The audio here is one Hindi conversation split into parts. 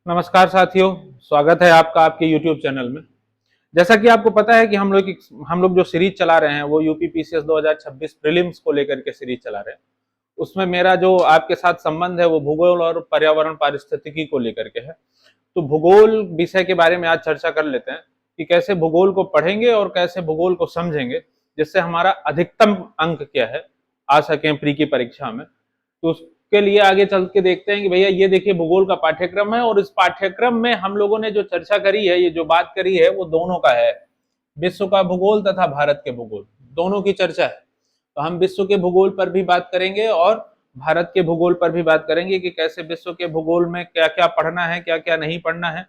नमस्कार साथियों, स्वागत है आपका आपके YouTube चैनल में। जैसा कि आपको पता है कि हम लोग जो सीरीज चला रहे हैं वो यूपी पीसीएस 2026 प्रीलिम्स को लेकर के सीरीज चला रहे हैं। उसमें मेरा जो आपके साथ संबंध है वो भूगोल और पर्यावरण पारिस्थितिकी को लेकर के है। तो भूगोल विषय के बारे में आज चर्चा कर लेते हैं कि कैसे भूगोल को पढ़ेंगे और कैसे भूगोल को समझेंगे, जिससे हमारा अधिकतम अंक क्या है आ सके प्री की परीक्षा में। तो उसके लिए आगे चल के देखते हैं कि भैया ये देखिए भूगोल का पाठ्यक्रम है और इस पाठ्यक्रम में हम लोगों ने जो चर्चा करी है, ये जो बात करी है वो दोनों का है, विश्व का भूगोल तथा भारत के भूगोल, दोनों की चर्चा है। तो हम विश्व के भूगोल पर भी बात करेंगे और भारत के भूगोल पर भी बात करेंगे कि कैसे विश्व के भूगोल में क्या क्या पढ़ना है, क्या क्या नहीं पढ़ना है,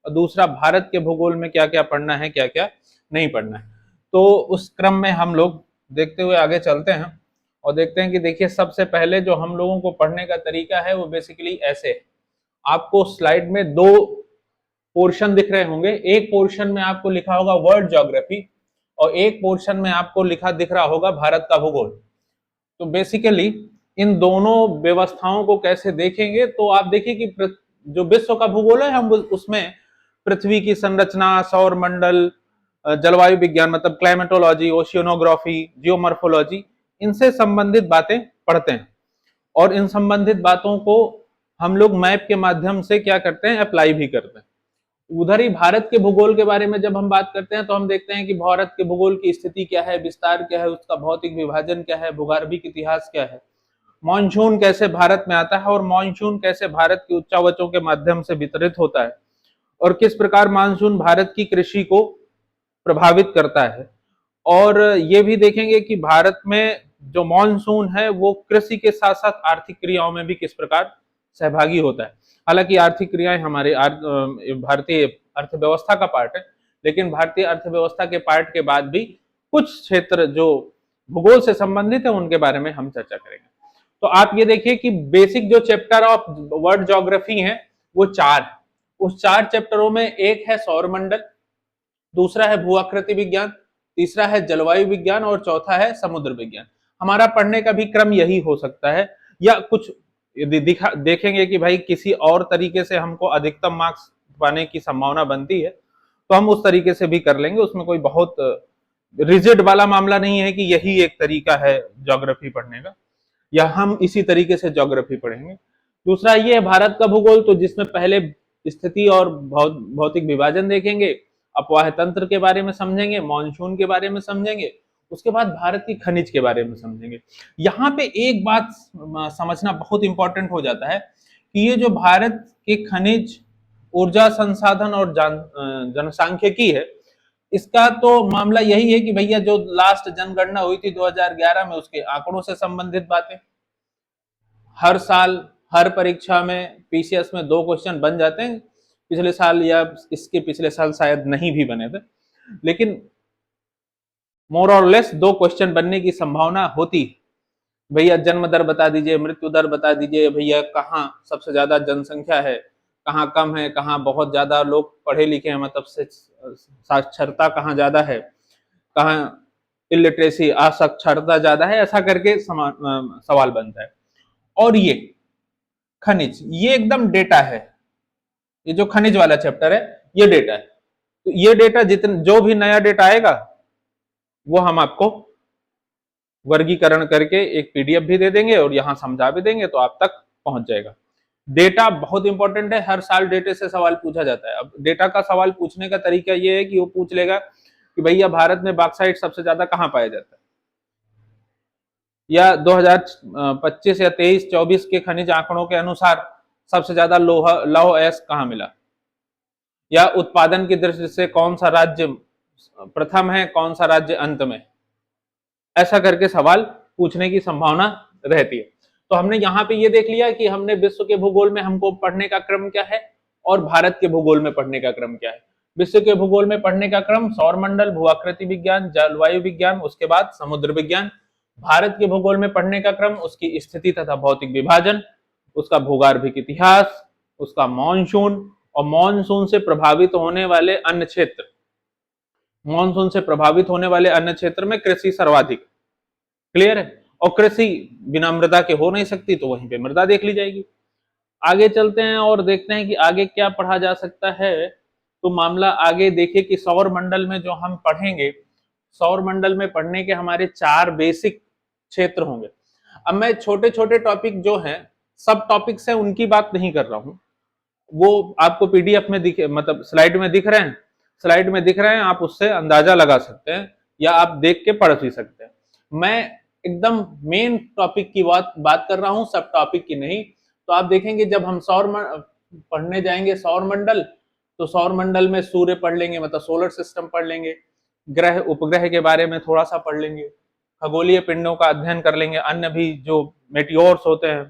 और दूसरा भारत के भूगोल में क्या क्या पढ़ना है, क्या क्या नहीं पढ़ना है। तो उस क्रम में हम लोग देखते हुए आगे चलते हैं और देखते हैं कि देखिए सबसे पहले जो हम लोगों को पढ़ने का तरीका है वो बेसिकली ऐसे है। आपको स्लाइड में दो पोर्शन दिख रहे होंगे। एक पोर्शन में आपको लिखा होगा वर्ल्ड ज्योग्राफी और एक पोर्शन में आपको लिखा दिख रहा होगा भारत का भूगोल। तो बेसिकली इन दोनों व्यवस्थाओं को कैसे देखेंगे, तो आप देखिए कि जो विश्व का भूगोल है हम उसमें पृथ्वी की संरचना, सौर मंडल, जलवायु विज्ञान मतलब क्लाइमेटोलॉजी, ओशियोनोग्राफी, जियोमॉर्फोलॉजी, इनसे संबंधित बातें पढ़ते हैं और इन संबंधित बातों को हम लोग मैप के माध्यम से क्या करते हैं, अप्लाई भी करते हैं। उधर ही भारत के भूगोल के बारे में जब हम बात करते हैं तो हम देखते हैं कि भारत के भूगोल की स्थिति क्या है, विस्तार क्या है, उसका भौतिक विभाजन क्या है, भूगर्भिक इतिहास क्या है, मॉनसून कैसे भारत में आता है और मॉनसून कैसे भारत की उच्चावचों के माध्यम से वितरित होता है और किस प्रकार मानसून भारत की कृषि को प्रभावित करता है। और ये भी देखेंगे कि भारत में जो मॉनसून है वो कृषि के साथ साथ आर्थिक क्रियाओं में भी किस प्रकार सहभागी होता है। हालांकि आर्थिक क्रियाएं हमारे भारतीय अर्थव्यवस्था का पार्ट है, लेकिन भारतीय अर्थव्यवस्था के पार्ट के बाद भी कुछ क्षेत्र जो भूगोल से संबंधित है उनके बारे में हम चर्चा करेंगे। तो आप ये देखिए कि बेसिक जो चैप्टर ऑफ वर्ल्ड ज्योग्राफी है वो चार है। उस चार चैप्टरों में एक है सौर मंडल, दूसरा है भूआकृति विज्ञान, तीसरा है जलवायु विज्ञान और चौथा है समुद्र विज्ञान। हमारा पढ़ने का भी क्रम यही हो सकता है, या कुछ देखेंगे कि भाई किसी और तरीके से हमको अधिकतम मार्क्स पाने की संभावना बनती है तो हम उस तरीके से भी कर लेंगे। उसमें कोई बहुत रिजिड वाला मामला नहीं है कि यही एक तरीका है ज्योग्राफी पढ़ने का या हम इसी तरीके से ज्योग्राफी पढ़ेंगे। दूसरा ये है भारत का भूगोल, तो जिसमें पहले स्थिति और भौतिक विभाजन देखेंगे, अपवाह तंत्र के बारे में समझेंगे, मॉनसून के बारे में समझेंगे, उसके बाद भारत की खनिज के बारे में समझेंगे। यहाँ पे एक बात समझना बहुत इंपॉर्टेंट हो जाता है कि ये जो भारत के खनिज, ऊर्जा संसाधन और जनसांख्यिकी है, इसका तो मामला यही है कि भैया जो लास्ट जनगणना हुई थी 2011 में उसके आंकड़ों से संबंधित बातें। हर साल हर परीक्षा में पीसीएस में दो क्वेश्चन बन जाते हैं, पिछले साल या इसके पिछले साल शायद नहीं भी बने थे, लेकिन मोर और लेस दो क्वेश्चन बनने की संभावना होती है। भैया जन्म दर बता दीजिए, मृत्यु दर बता दीजिए, भैया कहाँ सबसे ज्यादा जनसंख्या है, कहाँ कम है, कहाँ बहुत ज्यादा लोग पढ़े लिखे हैं, मतलब से साक्षरता कहाँ ज्यादा है, कहाँ इलिटरेसी असाक्षरता ज्यादा है, ऐसा करके सवाल बनता है। और ये खनिज, ये एकदम डेटा है, ये जो खनिज वाला चैप्टर है ये डेटा है। तो ये डेटा जितने जो भी नया डेटा आएगा वो हम आपको वर्गीकरण करके एक पीडीएफ भी दे देंगे और यहाँ समझा भी देंगे, तो आप तक पहुंच जाएगा। डेटा बहुत इंपॉर्टेंट है, हर साल डेटे से सवाल पूछा जाता है। अब डेटा का सवाल पूछने का तरीका ये है कि वो पूछ लेगा कि भैया भारत में बॉक्साइट सबसे ज्यादा कहाँ पाया जाता है, या 2025 या 23-24 के खनिज आंकड़ों के अनुसार सबसे ज्यादा लौह अयस्क कहाँ मिला, या उत्पादन की दृष्टि से कौन सा राज्य प्रथम है, कौन सा राज्य अंत में, ऐसा करके सवाल पूछने की संभावना रहती है। तो हमने यहाँ पे ये देख लिया कि हमने विश्व के भूगोल में हमको पढ़ने का क्रम क्या है और भारत के भूगोल में पढ़ने का क्रम क्या है। विश्व के भूगोल में पढ़ने का क्रम सौर मंडल, भूआकृति विज्ञान, जलवायु विज्ञान, उसके बाद समुद्र विज्ञान। भारत के भूगोल में पढ़ने का क्रम उसकी स्थिति तथा भौतिक विभाजन, उसका भूगर्भिक इतिहास, उसका मॉनसून और मॉनसून से प्रभावित होने वाले अन्य क्षेत्र, मॉनसून से प्रभावित होने वाले अन्य क्षेत्र में कृषि सर्वाधिक। क्लियर है? और कृषि बिना मृदा के हो नहीं सकती, तो वहीं पे मृदा देख ली जाएगी। आगे चलते हैं और देखते हैं कि आगे क्या पढ़ा जा सकता है। तो मामला आगे देखिए कि सौर मंडल में जो हम पढ़ेंगे, सौर मंडल में पढ़ने के हमारे 4 बेसिक क्षेत्र होंगे। अब मैं छोटे छोटे टॉपिक जो हैं, सब टॉपिक्स हैं, उनकी बात नहीं कर रहा हूं। वो आपको पीडीएफ में दिखे, मतलब स्लाइड में दिख रहे हैं, स्लाइड में दिख रहे हैं, आप उससे अंदाजा लगा सकते हैं या आप देख के पढ़ भी सकते हैं। मैं एकदम मेन टॉपिक की बात कर रहा हूं, सब टॉपिक की नहीं। तो आप देखेंगे जब हम पढ़ने जाएंगे सौर मंडल, तो सौर मंडल में सूर्य पढ़ लेंगे, मतलब सोलर सिस्टम पढ़ लेंगे, ग्रह उपग्रह के बारे में थोड़ा सा पढ़ लेंगे, खगोलीय पिंडों का अध्ययन कर लेंगे, अन्य भी जो मेटियोर्स होते हैं,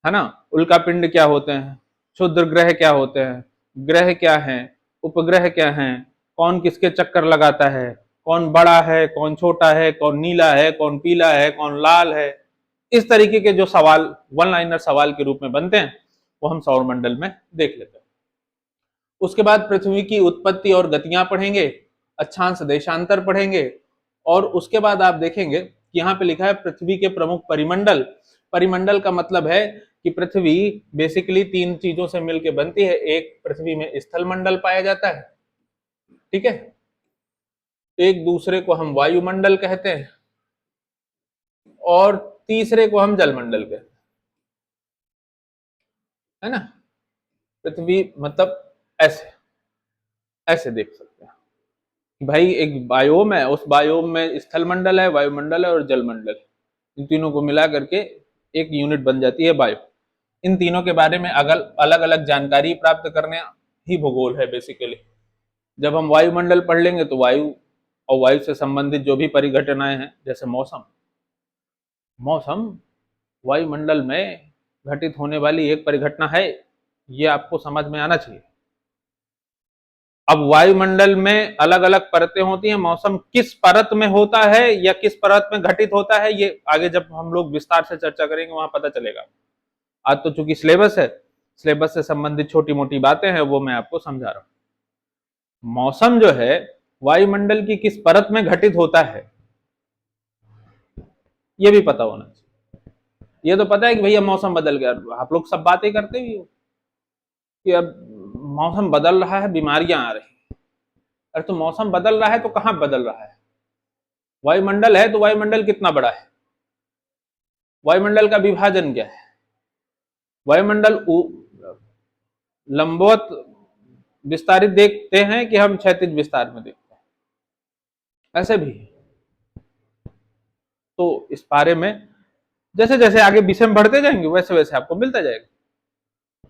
है ना, उल्का पिंड क्या होते हैं, क्षुद्र ग्रह क्या होते हैं, ग्रह क्या हैं, उपग्रह क्या हैं, कौन किसके चक्कर लगाता है, कौन बड़ा है, कौन छोटा है, कौन नीला है, कौन पीला है, कौन लाल है, इस तरीके के जो सवाल वन लाइनर सवाल के रूप में बनते हैं, वो हम सौर मंडल में देख लेते हैं। उसके बाद पृथ्वी की उत्पत्ति और गतियां पढ़ेंगे, अक्षांश देशांतर पढ़ेंगे, और उसके बाद आप देखेंगे कि यहाँ पे लिखा है पृथ्वी के प्रमुख परिमंडल। परिमंडल का मतलब है कि पृथ्वी बेसिकली 3 चीजों से मिलकर बनती है। एक, पृथ्वी में स्थल मंडल पाया जाता है, ठीक है, एक दूसरे को हम वायुमंडल कहते हैं, और तीसरे को हम जलमंडल कहते हैं, है ना। पृथ्वी मतलब ऐसे ऐसे देख सकते हैं भाई, एक बायोम है, उस बायोम में स्थल मंडल है, वायुमंडल है और जलमंडल, इन तीनों को मिला करके एक यूनिट बन जाती है बायो। इन तीनों के बारे में अलग अलग जानकारी प्राप्त करने ही भूगोल है बेसिकली। जब हम वायुमंडल पढ़ लेंगे तो वायु और वायु से संबंधित जो भी परिघटनाएं हैं, जैसे मौसम, मौसम वायुमंडल में घटित होने वाली एक परिघटना है, ये आपको समझ में आना चाहिए। अब वायुमंडल में अलग अलग परतें होती हैं, मौसम किस परत में होता है या किस परत में घटित होता है, ये आगे जब हम लोग विस्तार से चर्चा करेंगे वहां पता चलेगा। आज तो चूंकि सिलेबस है, सिलेबस से संबंधित छोटी मोटी बातें हैं, वो मैं आपको समझा रहा हूं। मौसम जो है वायुमंडल की किस परत में घटित होता है, ये भी पता होना चाहिए। ये तो पता है कि भैया मौसम बदल गया, आप लोग सब बातें करते ही हो कि अब मौसम बदल रहा है, बीमारियां आ रही। अरे तो मौसम बदल रहा है तो कहां बदल रहा है? वायुमंडल है तो वायुमंडल कितना बड़ा है, वायुमंडल का विभाजन क्या है, वायुमंडल लंबवत विस्तारित देखते हैं कि हम क्षैतिज विस्तार में देखते हैं, ऐसे भी। तो इस बारे में जैसे जैसे आगे विषय में बढ़ते जाएंगे वैसे वैसे आपको मिलता जाएगा,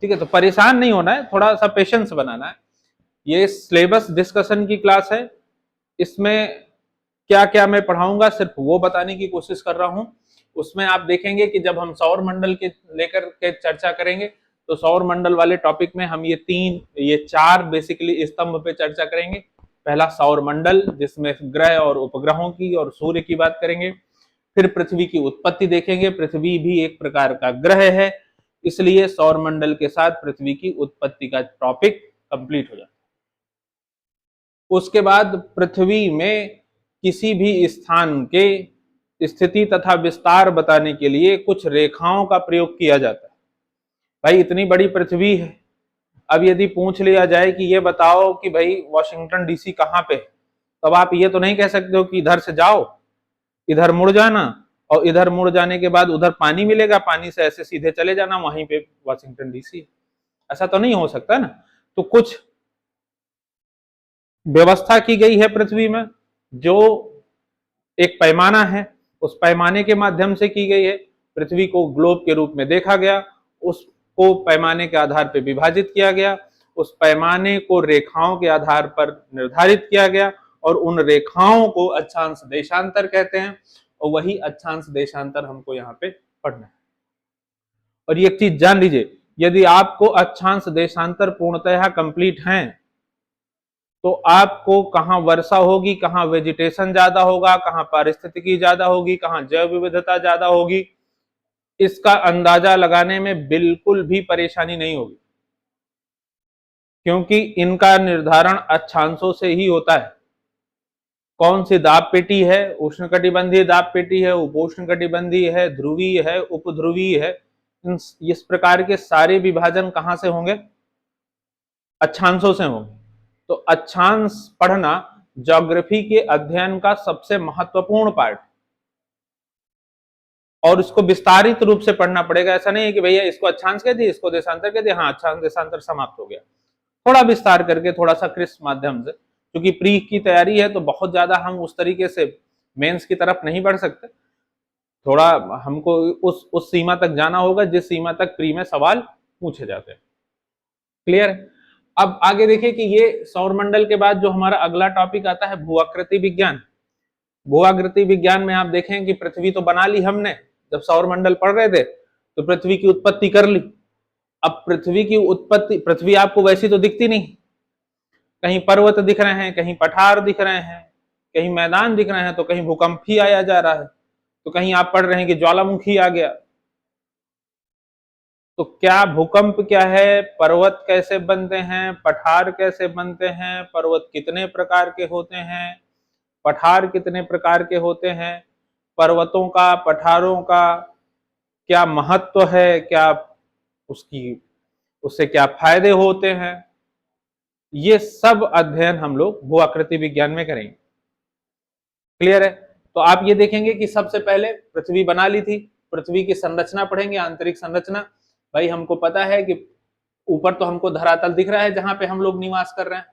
ठीक है। तो परेशान नहीं होना है, थोड़ा सा पेशेंस बनाना है। ये सिलेबस डिस्कशन की क्लास है, इसमें क्या क्या मैं पढ़ाऊंगा सिर्फ वो बताने की कोशिश कर रहा हूं। उसमें आप देखेंगे कि जब हम सौर मंडल के लेकर के चर्चा करेंगे, तो सौर मंडल वाले टॉपिक में हम ये 4 बेसिकली स्तंभ पे चर्चा करेंगे। पहला सौर मंडल, जिसमें ग्रह और उपग्रहों की और सूर्य की बात करेंगे। फिर पृथ्वी की उत्पत्ति देखेंगे, पृथ्वी भी एक प्रकार का ग्रह है, इसलिए सौर मंडल के साथ पृथ्वी की उत्पत्ति का टॉपिक कंप्लीट हो जाता है। उसके बाद पृथ्वी में किसी भी स्थान के स्थिति तथा विस्तार बताने के लिए कुछ रेखाओं का प्रयोग किया जाता है। भाई इतनी बड़ी पृथ्वी है, अब यदि पूछ लिया जाए कि ये बताओ कि भाई वॉशिंगटन डीसी कहाँ पे, तब आप ये तो नहीं कह सकते हो कि इधर से जाओ, इधर मुड़ जाना, और इधर मुड़ जाने के बाद उधर पानी मिलेगा, पानी से ऐसे सीधे चले जाना, वहीं पे वॉशिंगटन डीसी। ऐसा तो नहीं हो सकता ना। तो कुछ व्यवस्था की गई है पृथ्वी में, जो एक पैमाना है, उस पैमाने के माध्यम से की गई है। पृथ्वी को ग्लोब के रूप में देखा गया, उसको पैमाने के आधार पर विभाजित किया गया, उस पैमाने को रेखाओं के आधार पर निर्धारित किया गया, और उन रेखाओं को अक्षांश देशांतर कहते हैं, और वही अक्षांश देशांतर हमको यहाँ पे पढ़ना है। और ये एक चीज जान लीजिए, यदि आपको अक्षांश देशांतर पूर्णतः कंप्लीट हैं, तो आपको कहां वर्षा होगी, कहां वेजिटेशन ज्यादा होगा, कहां पारिस्थितिकी ज्यादा होगी, कहां जैव विविधता ज्यादा होगी, इसका अंदाजा लगाने में बिल्कुल भी परेशानी नहीं होगी, क्योंकि इनका निर्धारण अक्षांशों से ही होता है। कौन सी दाब पेटी है, उष्णकटिबंधीय दाब पेटी है, उपोष्णकटिबंधीय है, ध्रुवीय है, उपध्रुवीय है, इस प्रकार के सारे विभाजन कहां से होंगे? अक्षांशों से होंगे। तो अक्षांश पढ़ना ज्योग्राफी के अध्ययन का सबसे महत्वपूर्ण पार्ट, और इसको विस्तारित रूप से पढ़ना पड़ेगा। ऐसा नहीं है कि भैया इसको अक्षांश कह दिए, इसको देशांतर कह दिए, हाँ अक्षांश देशांतर समाप्त हो गया। थोड़ा विस्तार करके, थोड़ा सा क्रिस्प माध्यम से, क्योंकि प्री की तैयारी है तो बहुत ज्यादा हम उस तरीके से मेंस की तरफ नहीं बढ़ सकते। थोड़ा हमको उस सीमा तक जाना होगा जिस सीमा तक प्री में सवाल पूछे जाते हैं। क्लियर है? अब आगे देखिए कि ये सौरमंडल के बाद जो हमारा अगला टॉपिक आता है भूआकृति विज्ञान। भूआकृति विज्ञान में आप देखें कि पृथ्वी तो बना ली हमने, जब सौरमंडल पढ़ रहे थे तो पृथ्वी की उत्पत्ति कर ली। अब पृथ्वी की उत्पत्ति, पृथ्वी आपको वैसी तो दिखती नहीं, कहीं पर्वत दिख रहे हैं, कहीं पठार दिख रहे हैं, कहीं मैदान दिख रहे हैं, तो कहीं भूकंप ही आया जा रहा है, तो कहीं आप पढ़ रहे हैं कि ज्वालामुखी आ गया। तो क्या भूकंप क्या है, पर्वत कैसे बनते हैं, पठार कैसे बनते हैं, पर्वत कितने प्रकार के होते हैं, पठार कितने प्रकार के होते हैं, पर्वतों का, पठारों का क्या महत्व है, क्या उससे क्या फायदे होते हैं, ये सब अध्ययन हम लोग भूआकृति विज्ञान में करेंगे। क्लियर है? तो आप ये देखेंगे कि सबसे पहले पृथ्वी बना ली थी, पृथ्वी की संरचना पढ़ेंगे, आंतरिक संरचना। भाई हमको पता है कि ऊपर तो हमको धरातल दिख रहा है जहां पे हम लोग निवास कर रहे हैं,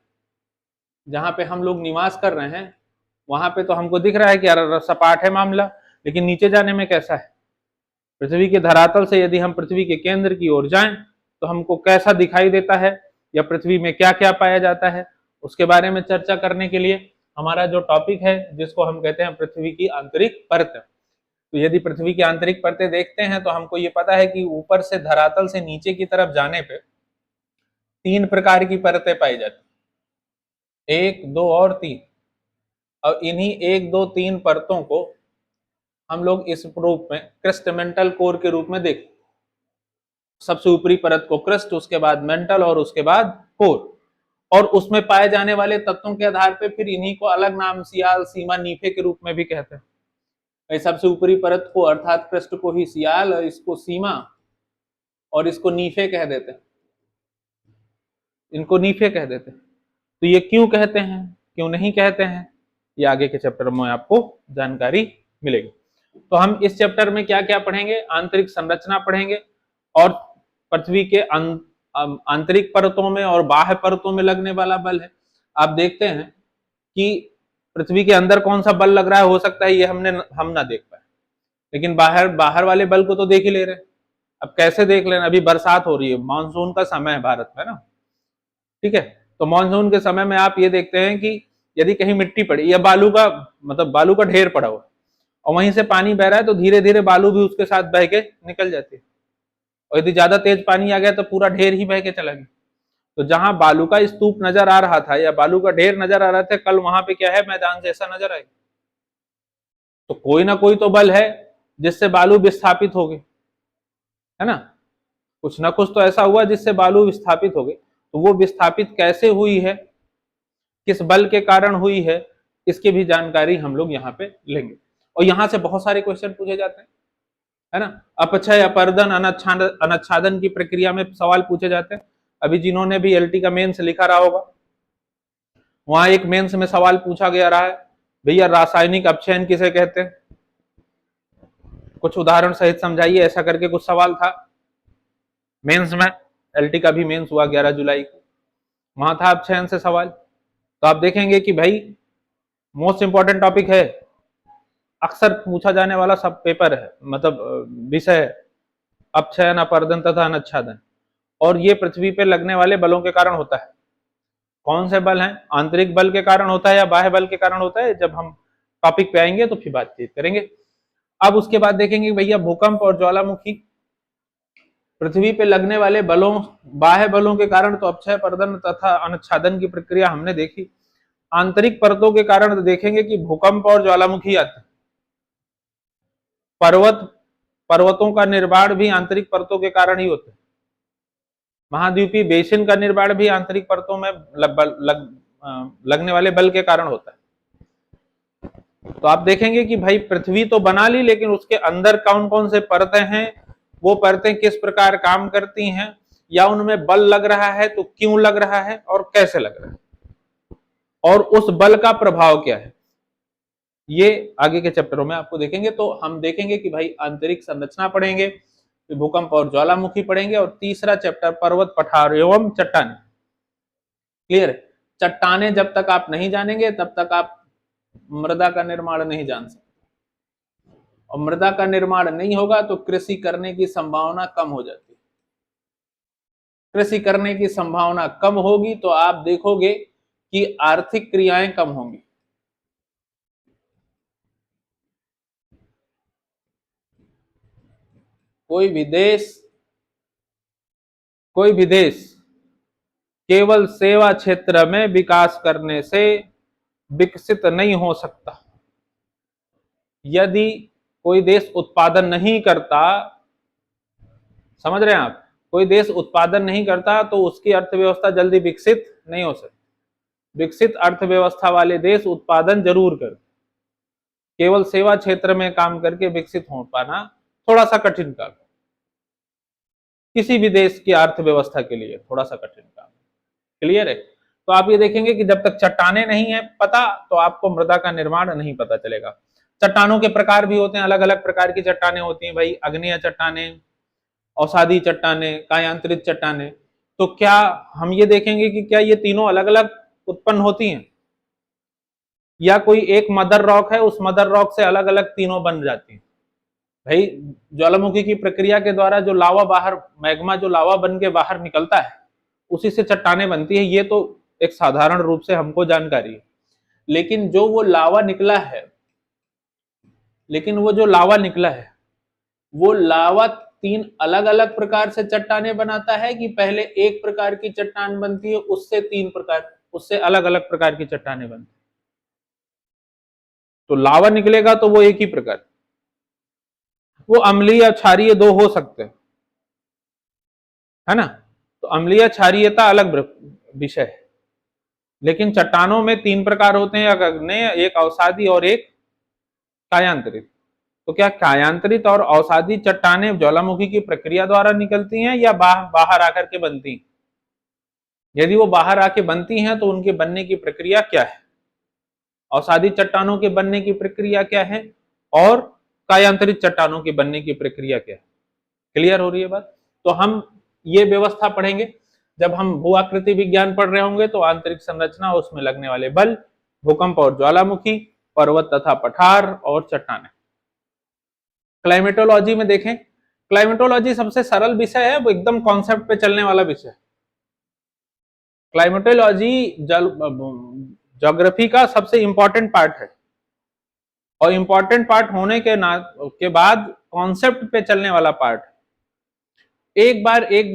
जहां पे हम लोग निवास कर रहे हैं वहां पे तो हमको दिख रहा है कि यार सपाट है मामला, लेकिन नीचे जाने में कैसा है? पृथ्वी के धरातल से यदि हम पृथ्वी के केंद्र की ओर जाएं तो हमको कैसा दिखाई देता है, या पृथ्वी में क्या क्या पाया जाता है, उसके बारे में चर्चा करने के लिए हमारा जो टॉपिक है जिसको हम कहते हैं पृथ्वी की आंतरिक परत। तो यदि पृथ्वी की आंतरिक परतें देखते हैं तो हमको ये पता है कि ऊपर से धरातल से नीचे की तरफ जाने पे 3 प्रकार की परतें पाई जाती, 1, 2 और 3। और इन्हीं 1, 2, 3 परतों को हम लोग इस रूप में क्रस्ट मेंटल कोर के रूप में देखते, सबसे ऊपरी परत को क्रस्ट, उसके बाद मेंटल और उसके बाद कोर, और उसमें पाए जाने वाले तत्वों के आधार पे फिर इन्हीं को अलग नाम सियाल, सीमा, नीफे के रूप में भी कहते हैं। सबसे ऊपरी परत को अर्थात क्रस्ट को ही सियाल, इसको सीमा और इसको नीफे कह देते हैं, इनको नीफे कह देते हैं। तो ये क्यों कहते हैं, क्यों नहीं कहते हैं, ये आगे के चैप्टर में आपको जानकारी मिलेगी। तो हम इस चैप्टर में क्या क्या पढ़ेंगे? आंतरिक संरचना पढ़ेंगे, और पृथ्वी के आंतरिक परतों में और बाह्य परतों में लगने वाला बल है। आप देखते हैं कि पृथ्वी के अंदर कौन सा बल लग रहा है, हो सकता है ये हम ना देख पाए, लेकिन बाहर वाले बल को तो देख ही ले रहे हैं। अब कैसे देख लेना, अभी बरसात हो रही है, मानसून का समय है भारत में ना, ठीक है, तो मानसून के समय में आप ये देखते हैं कि यदि कहीं मिट्टी पड़ी या बालू का, मतलब बालू का ढेर पड़ा हुआ और वहीं से पानी बह रहा है, तो धीरे धीरे बालू भी उसके साथ बह के निकल जाती है, और यदि ज्यादा तेज पानी आ गया तो पूरा ढेर ही बह के चला गया। तो जहां बालू का स्तूप नजर आ रहा था या बालू का ढेर नजर आ रहा था, कल वहां पे क्या है, मैदान जैसा नजर आएगा। तो कोई ना कोई तो बल है जिससे बालू विस्थापित हो गई, है ना, कुछ ना कुछ तो ऐसा हुआ जिससे बालू विस्थापित हो गई। तो वो विस्थापित कैसे हुई है, किस बल के कारण हुई है, इसकी भी जानकारी हम लोग यहाँ पे लेंगे। और यहाँ से बहुत सारे क्वेश्चन पूछे जाते हैं, है ना। अपक्षय, अपर्दन, अनच्छादन की प्रक्रिया में सवाल पूछे जाते हैं। अभी जिन्होंने भी एलटी का मेंस लिखा रहा होगा, वहां एक मेंस में सवाल पूछा गया रहा है, भैया रासायनिक अपक्षयन किसे कहते हैं, कुछ उदाहरण सहित समझाइए, ऐसा करके कुछ सवाल था मेंस में। एलटी का भी मेंस हुआ 11 जुलाई को, वहां था अपक्षयन से सवाल। तो आप देखेंगे कि भाई मोस्ट इंपॉर्टेंट टॉपिक है, अक्सर पूछा जाने वाला सब पेपर है, मतलब विषय है, अपक्षयन, अपर्दन तथा अनच्छादन। और ये पृथ्वी पे लगने वाले बलों के कारण होता है। कौन से बल हैं, आंतरिक बल के कारण होता है या बाह्य बल के कारण होता है, जब हम टॉपिक पे आएंगे तो फिर बातचीत करेंगे। अब उसके बाद देखेंगे भैया भूकंप और ज्वालामुखी, पृथ्वी पे लगने वाले बलों, बाह्य बलों के कारण तो अपक्षय, पर्दन तथा अनच्छादन की प्रक्रिया हमने देखी। आंतरिक परतों के कारण तो देखेंगे कि भूकंप और ज्वालामुखी आते हैं। पर्वतों का निर्माण भी आंतरिक परतों के कारण ही होता है। महाद्वीपीय बेसिन का निर्माण भी आंतरिक परतों में लगने वाले बल के कारण होता है। तो आप देखेंगे कि भाई पृथ्वी तो बना ली, लेकिन उसके अंदर कौन कौन से परतें हैं वो परतें किस प्रकार काम करती हैं, या उनमें बल लग रहा है तो क्यों लग रहा है और कैसे लग रहा है, और उस बल का प्रभाव क्या है, ये आगे के चैप्टरों में आपको देखेंगे। तो हम देखेंगे कि भाई आंतरिक संरचना पढ़ेंगे, भूकंप और ज्वालामुखी पढ़ेंगे, और तीसरा चैप्टर पर्वत, पठार एवं चट्टाने। क्लियर है? चट्टाने जब तक आप नहीं जानेंगे तब तक आप मृदा का निर्माण नहीं जान सकते, और मृदा का निर्माण नहीं होगा तो कृषि करने की संभावना कम हो जाती है। कृषि करने की संभावना कम होगी तो आप देखोगे कि आर्थिक क्रियाएं कम होंगी। कोई भी देश केवल सेवा क्षेत्र में विकास करने से विकसित नहीं हो सकता। यदि कोई देश उत्पादन नहीं करता, समझ रहे हैं आप, कोई देश उत्पादन नहीं करता तो उसकी अर्थव्यवस्था जल्दी विकसित नहीं हो सकती। विकसित अर्थव्यवस्था वाले देश उत्पादन जरूर करते, केवल सेवा क्षेत्र में काम करके विकसित हो पाना थोड़ा सा कठिन काम, किसी भी देश की अर्थव्यवस्था के लिए थोड़ा सा कठिन काम। क्लियर है? तो आप ये देखेंगे कि जब तक चट्टाने नहीं है पता तो आपको मृदा का निर्माण नहीं पता चलेगा। चट्टानों के प्रकार भी होते हैं, अलग अलग प्रकार की चट्टाने होती हैं भाई, आग्नेय चट्टाने, अवसादी चट्टाने, कायांतरित चट्टाने। तो क्या हम ये देखेंगे कि क्या ये तीनों अलग अलग उत्पन्न होती हैं, या कोई एक मदर रॉक है, उस मदर रॉक से अलग अलग तीनों बन जाती हैं? भाई ज्वालामुखी की प्रक्रिया के द्वारा जो लावा बाहर, मैग्मा जो लावा बन के बाहर निकलता है उसी से चट्टाने बनती है, ये तो एक साधारण रूप से हमको जानकारी है। लेकिन जो वो लावा निकला है, वो लावा तीन अलग अलग प्रकार से चट्टाने बनाता है कि पहले एक प्रकार की चट्टान बनती है, उससे अलग अलग प्रकार की चट्टाने बनती है? तो लावा निकलेगा तो वो एक ही प्रकार, वो अम्लीय या क्षारीय दो हो सकते हैं, है ना? तो अम्लीय क्षारीयता अलग विषय है, लेकिन चट्टानों में तीन प्रकार होते हैं, एक अवसादी और एक कायांतरित। तो क्या कायांतरित और अवसादी चट्टानें ज्वालामुखी की प्रक्रिया द्वारा निकलती हैं या बाहर आकर के बनती हैं? यदि वो बाहर आके बनती हैं तो उनके बनने की प्रक्रिया क्या है, अवसादी चट्टानों के बनने की प्रक्रिया क्या है, और कायांतरित चट्टानों के बनने की प्रक्रिया क्या है? क्लियर हो रही है बात? तो हम ये व्यवस्था पढ़ेंगे। जब हम भू आकृति विज्ञान पढ़ रहे होंगे तो आंतरिक संरचना, उसमें लगने वाले बल, भूकंप और ज्वालामुखी, पर्वत तथा पठार और चट्टानें। क्लाइमेटोलॉजी में देखें, क्लाइमेटोलॉजी सबसे सरल विषय है, वो एकदम कॉन्सेप्ट पे चलने वाला विषय है। क्लाइमेटोलॉजी ज्योग्राफी का सबसे इंपॉर्टेंट पार्ट है, और इंपॉर्टेंट पार्ट होने के बाद कॉन्सेप्ट पे चलने वाला पार्ट। एक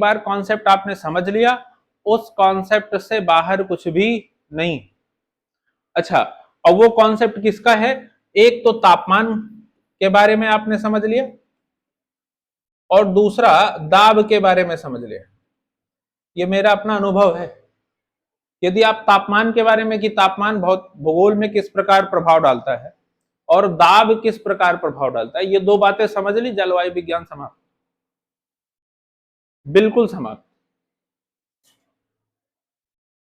बार कॉन्सेप्ट आपने समझ लिया, उस कॉन्सेप्ट से बाहर कुछ भी नहीं। अच्छा, अब वो कॉन्सेप्ट किसका है? एक तो तापमान के बारे में आपने समझ लिया, और दूसरा दाब के बारे में समझ लिया। ये मेरा अपना अनुभव है। यदि आप तापमान के बारे में, कि तापमान बहुत भूगोल में किस प्रकार प्रभाव डालता है और दाब किस प्रकार प्रभाव डालता है, ये दो बातें समझ ली, जलवायु विज्ञान समाप्त, बिल्कुल समाप्त।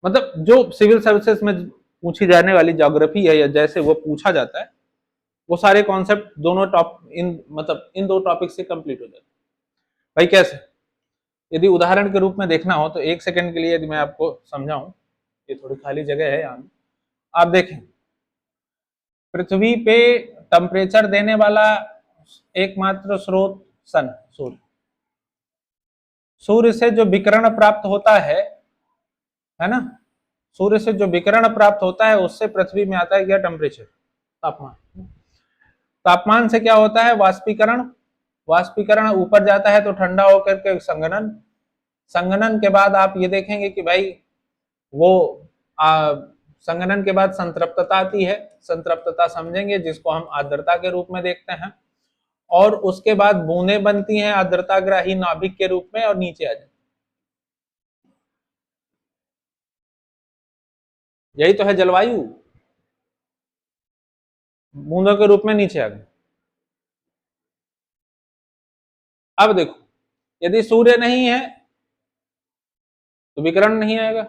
मतलब जो सिविल सर्विसेज में पूछी जाने वाली ज्योग्राफी है, या जैसे वो पूछा जाता है, वो सारे कॉन्सेप्ट दोनों इन दो टॉपिक से कंप्लीट हो जाते हैं। भाई कैसे? यदि उदाहरण के रूप में देखना हो तो एक सेकंड के लिए यदि मैं आपको समझाऊं, ये थोड़ी खाली जगह है यहाँ, आप देखें, पृथ्वी पे टेम्परेचर देने वाला एकमात्र स्रोत सूर्य। सूर्य से जो विकिरण प्राप्त होता है ना, सूर्य से जो विकिरण प्राप्त होता है उससे पृथ्वी में आता है क्या? टेम्परेचर, तापमान। तापमान से क्या होता है? वाष्पीकरण। वाष्पीकरण ऊपर जाता है तो ठंडा होकर के संघनन। संघनन के बाद आप ये देखेंगे कि भाई वो संघनन के बाद संतृप्तता आती है। संतृप्तता समझेंगे, जिसको हम आर्द्रता के रूप में देखते हैं, और उसके बाद बूंदें बनती हैं आर्द्रताग्राही नाभिक के रूप में और नीचे आ जाती। यही तो है जलवायु, बूंदों के रूप में नीचे आ गए। अब देखो, यदि सूर्य नहीं है तो विकिरण नहीं आएगा,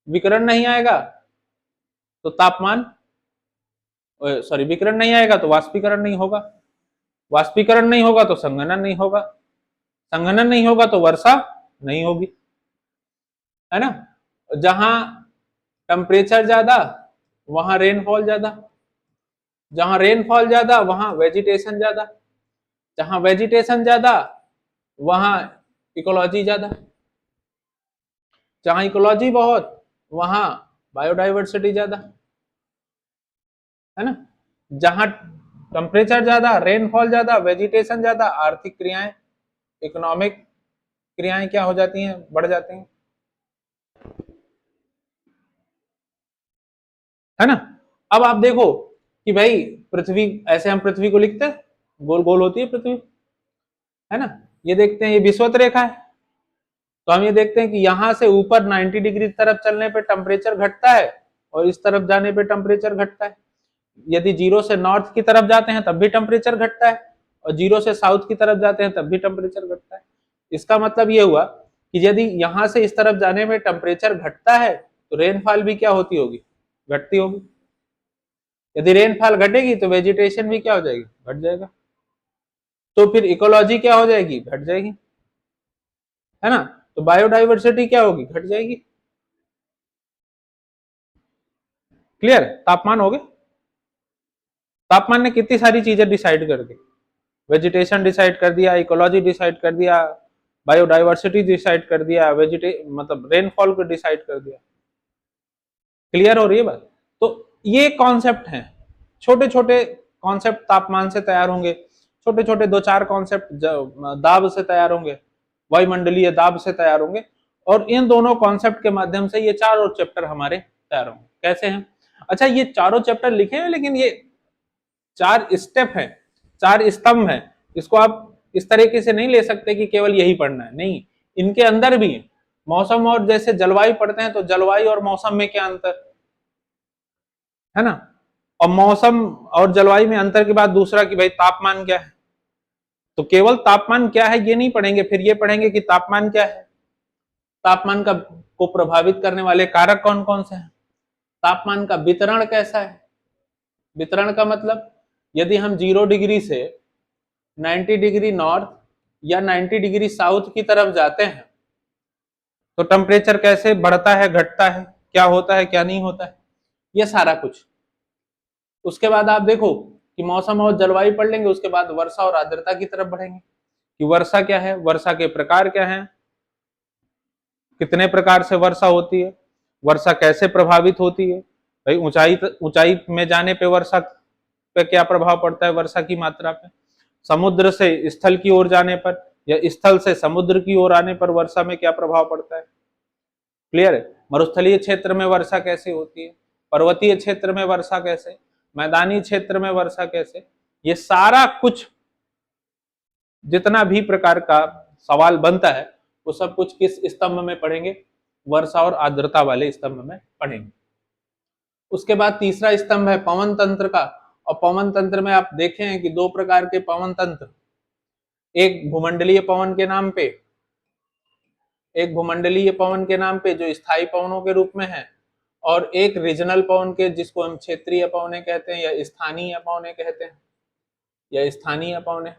विकिरण नहीं आएगा तो तापमान, सॉरी विकिरण नहीं आएगा तो वाष्पीकरण नहीं होगा, वाष्पीकरण नहीं होगा तो संघनन नहीं होगा, संघनन नहीं होगा तो वर्षा नहीं होगी, है ना। जहां टेम्परेचर ज्यादा वहां रेनफॉल ज्यादा, जहां रेनफॉल ज्यादा वहां वेजिटेशन ज्यादा, जहां वेजिटेशन ज्यादा वहां इकोलॉजी ज्यादा, जहां इकोलॉजी बहुत वहां बायोडाइवर्सिटी ज्यादा, है ना। जहां टेम्परेचर ज्यादा, रेनफॉल ज्यादा, वेजिटेशन ज्यादा, आर्थिक क्रियाएं, इकोनॉमिक क्रियाएं क्या हो जाती हैं, बढ़ जाती हैं, है ना। अब आप देखो कि भाई पृथ्वी, ऐसे हम पृथ्वी को लिखते हैं, गोल गोल होती है पृथ्वी, है ना। ये देखते हैं ये विषुवत रेखा है, तो हम ये देखते हैं कि यहां से ऊपर 90 डिग्री तरफ चलने पे टेम्परेचर घटता है और इस तरफ जाने पे टेम्परेचर घटता है। यदि जीरो से नॉर्थ की तरफ जाते हैं तब भी टेम्परेचर घटता है और जीरो से साउथ की तरफ जाते हैं तब भी टेम्परेचर घटता है। इसका मतलब ये हुआ कि यदि यहां से इस तरफ जाने में टेम्परेचर घटता है तो रेनफॉल भी क्या होती होगी, घटती होगी। यदि रेनफॉल घटेगी तो वेजिटेशन भी क्या हो जाएगी, घट जाएगा, तो फिर इकोलॉजी क्या हो जाएगी, घट जाएगी, है ना। तो बायोडाइवर्सिटी क्या होगी, घट जाएगी। क्लियर, तापमान हो गए। तापमान ने कितनी सारी चीजें डिसाइड कर दी, वेजिटेशन डिसाइड कर दिया, इकोलॉजी डिसाइड कर दिया, बायोडाइवर्सिटी डिसाइड कर दिया, मतलब रेनफॉल को डिसाइड कर दिया। क्लियर हो रही है बात। तो ये कॉन्सेप्ट हैं, छोटे छोटे कॉन्सेप्ट तापमान से तैयार होंगे, छोटे छोटे दो चार कॉन्सेप्ट दाब से तैयार होंगे, वायुमंडलीय दाब से तैयार होंगे, और इन दोनों कॉन्सेप्ट के माध्यम से ये चारों चैप्टर हमारे तैयार होंगे। कैसे हैं, अच्छा ये चारों चैप्टर लिखे हैं लेकिन ये चार स्टेप है, चार स्तंभ है, इसको आप इस तरीके से नहीं ले सकते कि केवल यही पढ़ना है, नहीं, इनके अंदर भी मौसम और जैसे जलवायु पढ़ते हैं तो जलवायु और मौसम में क्या अंतर है ना, और मौसम और जलवायु में अंतर के बाद दूसरा कि भाई तापमान क्या है, तो केवल तापमान क्या है ये नहीं पढ़ेंगे, फिर ये पढ़ेंगे कि तापमान क्या है, तापमान का को प्रभावित करने वाले कारक कौन कौन से हैं, तापमान का वितरण कैसा है। वितरण का मतलब यदि हम 0 डिग्री से 90 डिग्री नॉर्थ या 90 डिग्री साउथ की तरफ जाते हैं तो टेम्परेचर कैसे बढ़ता है, घटता है, क्या होता है, क्या नहीं होता है, ये सारा कुछ। उसके बाद आप देखो कि मौसम और जलवायु पढ़ लेंगे, उसके बाद वर्षा और आर्द्रता की तरफ बढ़ेंगे कि वर्षा क्या है, वर्षा के प्रकार क्या हैं, कितने प्रकार से वर्षा होती है, वर्षा कैसे प्रभावित होती है, भाई ऊंचाई ऊंचाई में जाने पे वर्षा पे क्या प्रभाव पड़ता है, वर्षा की मात्रा पे, समुद्र से स्थल की ओर जाने पर या स्थल से समुद्र की ओर आने पर वर्षा में क्या प्रभाव पड़ता है। क्लियर है, मरुस्थलीय क्षेत्र में वर्षा कैसे होती है, पर्वतीय क्षेत्र में वर्षा कैसे, मैदानी क्षेत्र में वर्षा कैसे, ये सारा कुछ जितना भी प्रकार का सवाल बनता है वो सब कुछ किस स्तंभ में पढ़ेंगे, वर्षा और आर्द्रता वाले स्तंभ में पढ़ेंगे। उसके बाद तीसरा स्तंभ है पवन तंत्र का, और पवन तंत्र में आप देखें कि दो प्रकार के पवन तंत्र, एक भूमंडलीय पवन के नाम पे, एक भूमंडलीय पवन के नाम पे जो स्थायी पवनों के रूप में है, और एक रीजनल पवन के जिसको हम क्षेत्रीय पवने कहते हैं या स्थानीय पवने कहते हैं, या स्थानीय पवने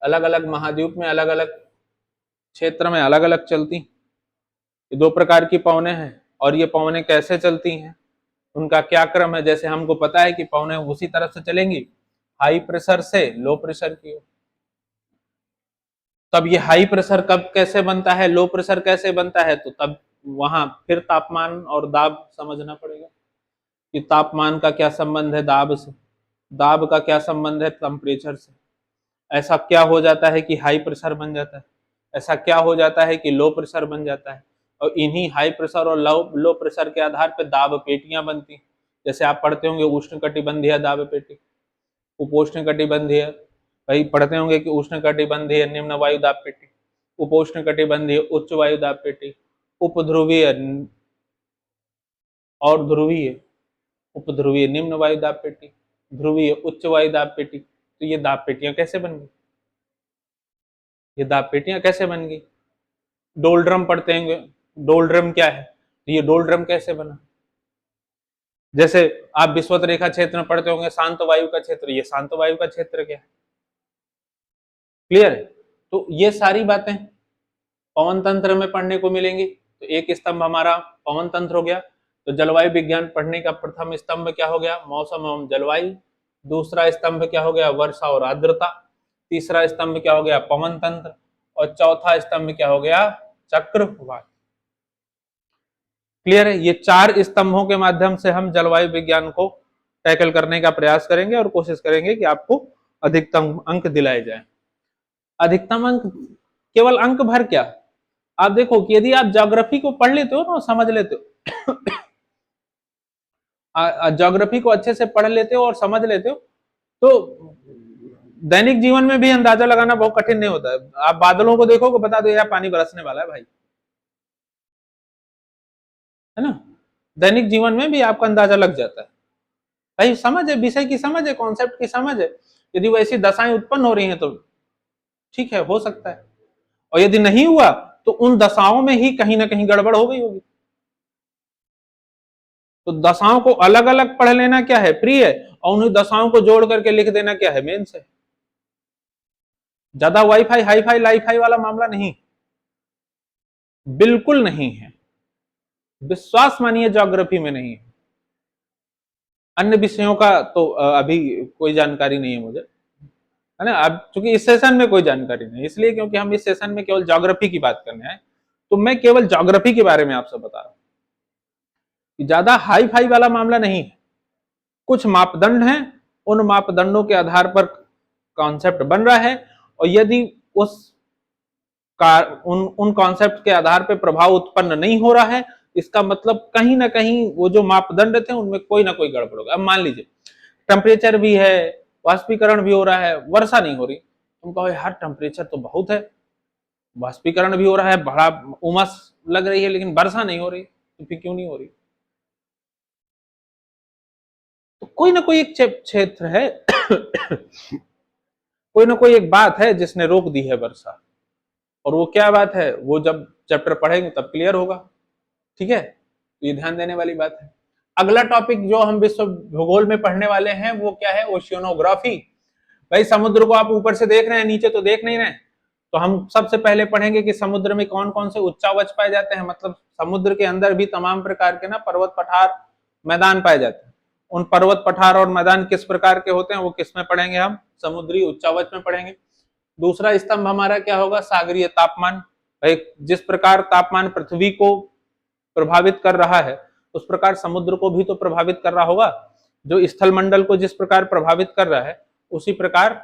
अलग अलग महाद्वीप में अलग अलग क्षेत्र में अलग अलग चलती। ये दो प्रकार की पवने हैं, और ये पवने कैसे चलती हैं, उनका क्या क्रम है। जैसे हमको पता है कि पवने उसी तरफ से चलेंगी हाई प्रेशर से लो प्रेशर की ओर, तब ये हाई प्रेशर कब कैसे बनता है, लो प्रेशर कैसे बनता है, तो तब वहां फिर तापमान और दाब समझना पड़ेगा कि तापमान का क्या संबंध है दाब से, दाब का क्या संबंध है टेम्परेचर से, ऐसा क्या हो जाता है कि हाई प्रेशर बन जाता है, ऐसा क्या हो जाता है कि लो प्रेशर बन जाता है, और इन्हीं हाई प्रेशर और लो प्रेशर के आधार पर दाब पेटियां बनती। जैसे आप पढ़ते होंगे उष्ण कटिबंधीय दाब पेटी, उपोष्ण कटिबंधीय, भाई पढ़ते होंगे कि उष्ण कटिबंधीय निम्न वायु दाब पेटी, उपोष्ण कटिबंधीय उच्च वायु दाब पेटी, उपध्रुवीय और ध्रुवीय, उपध्रुवीय निम्न वायु दाब पेटी, ध्रुवीय उच्च वायु दाब पेटी। तो ये दाब पेटियां कैसे बन गई, ये दाब पेटियां कैसे बन गई? डोलड्रम पढ़ते होंगे, डोलड्रम क्या है, तो ये डोलड्रम कैसे बना? जैसे आप विषुवत रेखा क्षेत्र में पढ़ते होंगे शांत वायु का क्षेत्र, ये शांत वायु का क्षेत्र क्या है? क्लियर है? तो ये सारी बातें पवन तंत्र में पढ़ने को मिलेंगी। तो एक स्तंभ हमारा पवन तंत्र हो गया। तो जलवायु विज्ञान पढ़ने का प्रथम स्तंभ क्या हो गया? मौसम एवं जलवायु। दूसरा स्तंभ क्या हो गया? वर्षा और आर्द्रता। तीसरा स्तंभ क्या हो गया? पवन तंत्र। और चौथा स्तंभ क्या हो गया? चक्रवात। क्लियर है? ये चार स्तंभों के माध्यम से हम जलवायु विज्ञान को टैकल करने का प्रयास करेंगे और कोशिश करेंगे कि आपको अधिकतम अंक दिलाए जाए। अधिकतम अंक केवल अंक भर क्या, आप देखो कि यदि आप ज्योग्राफी को पढ़ लेते हो ना, समझ लेते हो, ज्योग्राफी को अच्छे से पढ़ लेते हो और समझ लेते हो, तो दैनिक जीवन में भी अंदाजा लगाना बहुत कठिन नहीं होता है। आप बादलों को देखोगे, बता दो यार पानी बरसने वाला है भाई, है ना? दैनिक जीवन में भी आपका अंदाजा लग जाता है भाई। समझ है, विषय की समझ है, कॉन्सेप्ट की समझ है। यदि वैसी दशाएं उत्पन्न हो रही हैं तो ठीक है, हो सकता है। और यदि नहीं हुआ तो उन दशाओं में ही कहीं ना कहीं गड़बड़ हो गई होगी। तो दशाओं को अलग अलग पढ़ लेना क्या है? प्रिय है। और उन्हीं दशाओं को जोड़ करके लिख देना क्या है? मेन से। ज्यादा वाईफाई हाईफाई लाईफाई वाला मामला नहीं, बिल्कुल नहीं है। विश्वास मानिए ज्योग्राफी में नहीं है। अन्य विषयों का तो अभी कोई जानकारी नहीं है मुझे, है ना? अब चूंकि इस सेशन में कोई जानकारी नहीं, इसलिए क्योंकि हम इस सेशन में केवल ज्योग्राफी की बात करने आए, तो मैं केवल ज्योग्राफी के बारे में आपसे बता रहा हूं कि ज्यादा हाई फाई वाला मामला नहीं है। कुछ मापदंड हैं, उन मापदंडों के आधार पर कॉन्सेप्ट बन रहा है, और यदि उस उन कॉन्सेप्ट के आधार पर प्रभाव उत्पन्न नहीं हो रहा है, इसका मतलब कहीं ना कहीं वो जो मापदंड थे उनमें कोई ना कोई गड़बड़ होगा। अब मान लीजिए टेम्परेचर भी है, वाष्पीकरण भी हो रहा है, वर्षा नहीं हो रही, तुम कहो यार टेम्परेचर तो बहुत है, वाष्पीकरण भी हो रहा है, बड़ा उमस लग रही है, लेकिन वर्षा नहीं हो रही, तो फिर क्यों नहीं हो रही? तो कोई ना कोई एक क्षेत्र है कोई ना कोई एक बात है जिसने रोक दी है वर्षा, और वो क्या बात है वो जब चैप्टर पढ़ेंगे तब क्लियर होगा। ठीक है, तो ये ध्यान देने वाली बात है। अगला टॉपिक जो हम विश्व भूगोल में पढ़ने वाले हैं वो क्या है? ओशियनोग्राफी। भाई समुद्र को आप ऊपर से देख रहे हैं, नीचे तो देख नहीं रहे, तो हम सबसे पहले पढ़ेंगे कि समुद्र में कौन कौन से उच्चावच पाए जाते हैं। मतलब समुद्र के अंदर भी तमाम प्रकार के ना पर्वत पठार मैदान पाए जाते हैं। उन पर्वत पठार और मैदान किस प्रकार के होते हैं वो किस में पढ़ेंगे? हम समुद्री उच्चावच में पढ़ेंगे। दूसरा स्तंभ हमारा क्या होगा? सागरीय तापमान। भाई जिस प्रकार तापमान पृथ्वी को प्रभावित कर रहा है उस प्रकार समुद्र को भी तो प्रभावित कर रहा होगा। जो स्थल मंडल को जिस प्रकार प्रभावित कर रहा है उसी प्रकार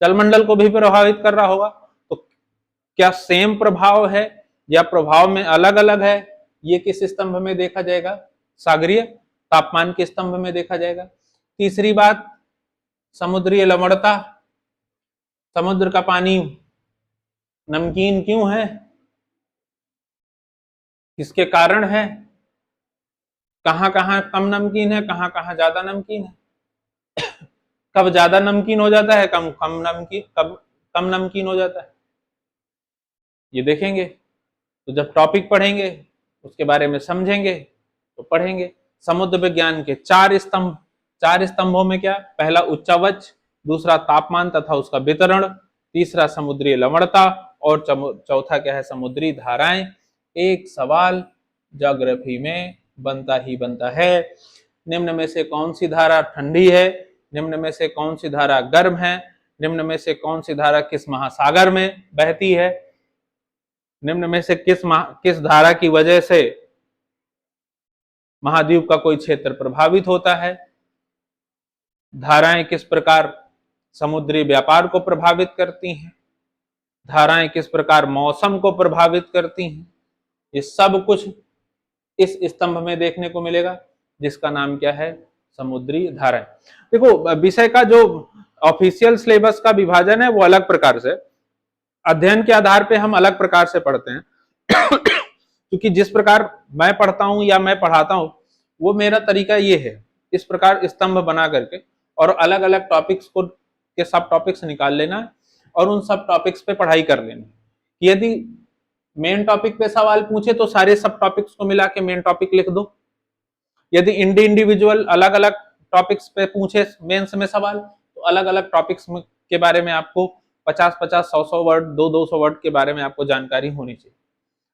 जलमंडल को भी प्रभावित कर रहा होगा। तो क्या सेम प्रभाव है या प्रभाव में अलग अलग है, ये किस स्तंभ में देखा जाएगा? सागरीय तापमान के स्तंभ में देखा जाएगा। तीसरी बात, समुद्रीय लवणता। समुद्र का पानी नमकीन क्यों है, किसके कारण है, कहां कहां कम नमकीन है, कहां कहां ज्यादा नमकीन है, कब ज्यादा नमकीन हो जाता है, कम नमकीन हो जाता है, ये देखेंगे। तो जब टॉपिक पढ़ेंगे उसके बारे में समझेंगे तो पढ़ेंगे। समुद्र विज्ञान के चार स्तंभ, चार स्तंभों में क्या? पहला उच्चावच, दूसरा तापमान तथा उसका वितरण, तीसरा समुद्री लवणता, और चौथा क्या है? समुद्री धाराएं। एक सवाल ज्योग्राफी में बनता ही बनता है, निम्न में से कौन सी धारा ठंडी है, निम्न में से कौन सी धारा गर्म है, निम्न में से कौन सी धारा किस महासागर में बहती है, निम्न में से किस धारा की वजह से महाद्वीप का कोई क्षेत्र प्रभावित होता है, धाराएं किस प्रकार समुद्री व्यापार को प्रभावित करती हैं, धाराएं किस प्रकार मौसम को प्रभावित करती हैं, ये सब कुछ इस स्तंभ में देखने को मिलेगा जिसका नाम क्या है? समुद्री धाराएं। देखो विषय का जो ऑफिशियल सिलेबस का विभाजन है वो अलग प्रकार से, अध्ययन के आधार पे हम अलग प्रकार से पढ़ते हैं क्योंकि जिस प्रकार मैं पढ़ता हूं या मैं पढ़ाता हूं वो मेरा तरीका ये है, इस प्रकार स्तंभ बना करके और अलग अलग टॉपिक्स को के सब टॉपिक्स निकाल लेना और उन सब टॉपिक्स पे पढ़ाई कर लेनी। यदि मेन टॉपिक पे सवाल पूछे तो सारे सब टॉपिक्स को मिला के मेन टॉपिक लिख दो। यदि इंडिविजुअल अलग अलग टॉपिक्स पे पूछे मेंस में सवाल, तो अलग अलग टॉपिक्स के बारे में आपको 50-50, 100-100 वर्ड, 200-200 वर्ड के बारे में आपको जानकारी होनी चाहिए,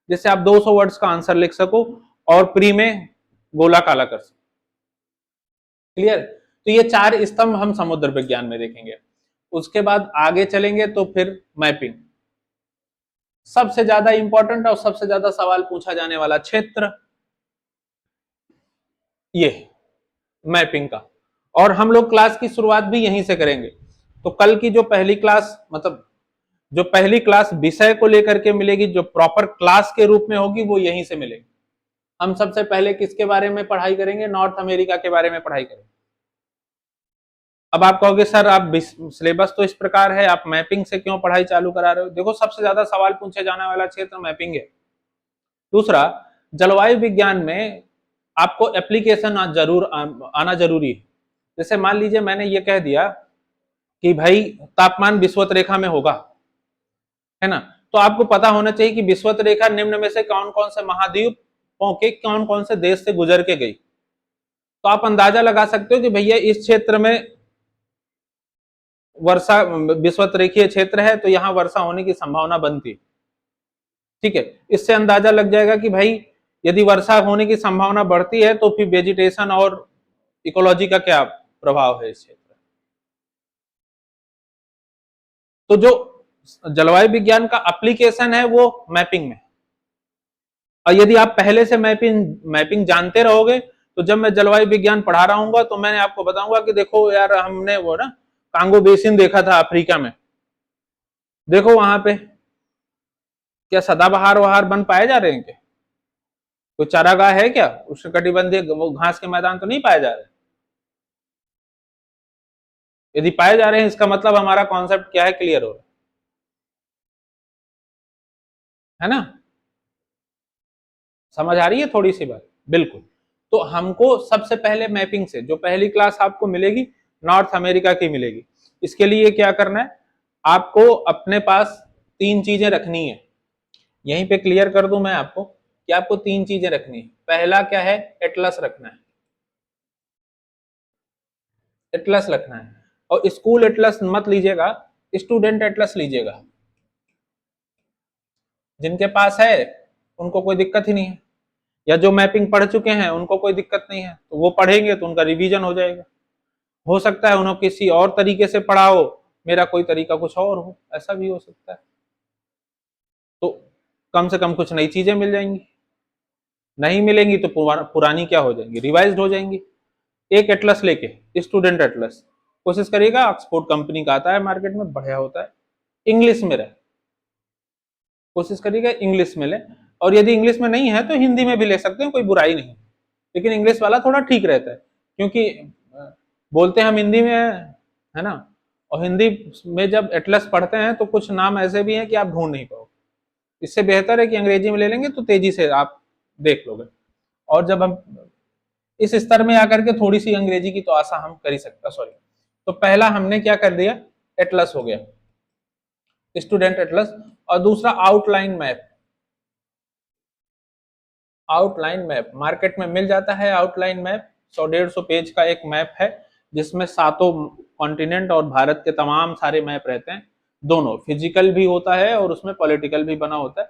जिससे आप 200 वर्ड्स का आंसर लिख सको और प्री में गोला काला कर सको। क्लियर? तो ये 4 स्तंभ हम समुद्र विज्ञान में देखेंगे। उसके बाद आगे चलेंगे तो फिर मैपिंग, सबसे ज्यादा इंपॉर्टेंट और सबसे ज्यादा सवाल पूछा जाने वाला क्षेत्र ये मैपिंग का। और हम लोग क्लास की शुरुआत भी यहीं से करेंगे। तो कल की जो पहली क्लास, मतलब जो पहली क्लास विषय को लेकर के मिलेगी, जो प्रॉपर क्लास के रूप में होगी, वो यहीं से मिलेगी। हम सबसे पहले किसके बारे में पढ़ाई करेंगे? नॉर्थ अमेरिका के बारे में पढ़ाई करेंगे। अब आप कहोगे सर आप सिलेबस तो इस प्रकार है, आप मैपिंग से क्यों पढ़ाई चालू करा रहे हो? देखो, सबसे ज्यादा सवाल पूछे जाने वाला क्षेत्र मैपिंग है। दूसरा, जलवायु विज्ञान में आपको एप्लीकेशन आना जरूरी है। जैसे मान लीजिए मैंने ये कह दिया कि भाई तापमान विषुवत रेखा में होगा, है ना, तो आपको पता होना चाहिए कि विषुवत रेखा निम्न में से कौन कौन से महाद्वीपों के कौन कौन से देश से गुजर के गई। तो आप अंदाजा लगा सकते हो कि भैया इस क्षेत्र में वर्षा विषुवत रेखीय क्षेत्र है, तो यहां वर्षा होने की संभावना बनती है। ठीक है, इससे अंदाजा लग जाएगा कि भाई यदि वर्षा होने की संभावना बढ़ती है तो फिर वेजिटेशन और इकोलॉजी का क्या प्रभाव है इस क्षेत्र। तो जो जलवायु विज्ञान का एप्लीकेशन है वो मैपिंग में। और यदि आप पहले से मैपिंग जानते रहोगे तो जब मैं जलवायु विज्ञान पढ़ा रहा हूँ तो मैंने आपको बताऊंगा कि देखो यार, हमने वो ना कांगो बेसिन देखा था अफ्रीका में, देखो वहां पे क्या सदाबहार वहार वन पाए जा रहे हैं क्या? कोई चारागाह है क्या? उष्णकटिबंधीय वो घास के मैदान तो नहीं पाए जा रहे। यदि पाए जा रहे हैं इसका मतलब हमारा कॉन्सेप्ट क्या है, क्लियर हो रहा है ना? समझ आ रही है थोड़ी सी बात? बिल्कुल। तो हमको सबसे पहले मैपिंग से, जो पहली क्लास आपको मिलेगी नॉर्थ अमेरिका की मिलेगी, इसके लिए क्या करना है, आपको अपने पास 3 चीजें रखनी है। यहीं पे क्लियर कर दूं मैं आपको कि आपको 3 चीजें रखनी है। पहला क्या है? एटलस रखना है। एटलस रखना है, और स्कूल एटलस मत लीजिएगा, स्टूडेंट एटलस लीजिएगा। जिनके पास है उनको कोई दिक्कत ही नहीं है, या जो मैपिंग पढ़ चुके हैं उनको कोई दिक्कत नहीं है, तो वो पढ़ेंगे तो उनका रिवीजन हो जाएगा। हो सकता है उन्होंने किसी और तरीके से पढ़ा हो, मेरा कोई तरीका कुछ और हो, ऐसा भी हो सकता है। तो कम से कम कुछ नई चीजें मिल जाएंगी, नहीं मिलेंगी तो पुरानी क्या हो जाएंगी, रिवाइज्ड हो जाएंगी। एक एटलस लेके, स्टूडेंट एटलस, कोशिश करिएगा, ऑक्सफोर्ड कंपनी का आता है मार्केट में, बढ़िया होता है, इंग्लिश में रहे, कोशिश करिएगा इंग्लिश में ले। और यदि इंग्लिश में नहीं है तो हिंदी में भी ले सकते हैं, कोई बुराई नहीं, लेकिन इंग्लिश वाला थोड़ा ठीक रहता है, क्योंकि बोलते हैं हम हिंदी में है ना, और हिंदी में जब एटलस पढ़ते हैं तो कुछ नाम ऐसे भी हैं कि आप ढूंढ नहीं पाओगे। इससे बेहतर है कि अंग्रेजी में ले लेंगे तो तेजी से आप देख लोगे। और जब हम इस स्तर में आकर के थोड़ी सी अंग्रेजी की तो आशा हम कर ही सकते, सॉरी। तो पहला हमने क्या कर दिया, एटलस हो गया, स्टूडेंट एटलस। और दूसरा outline map. Outline map market में मिल जाता है, आउटलाइन मैप 100-150 पेज का एक मैप है, जिसमें 7 कॉन्टिनेंट और भारत के तमाम सारे मैप रहते हैं, दोनों फिजिकल भी होता है और उसमें पॉलिटिकल भी बना होता है।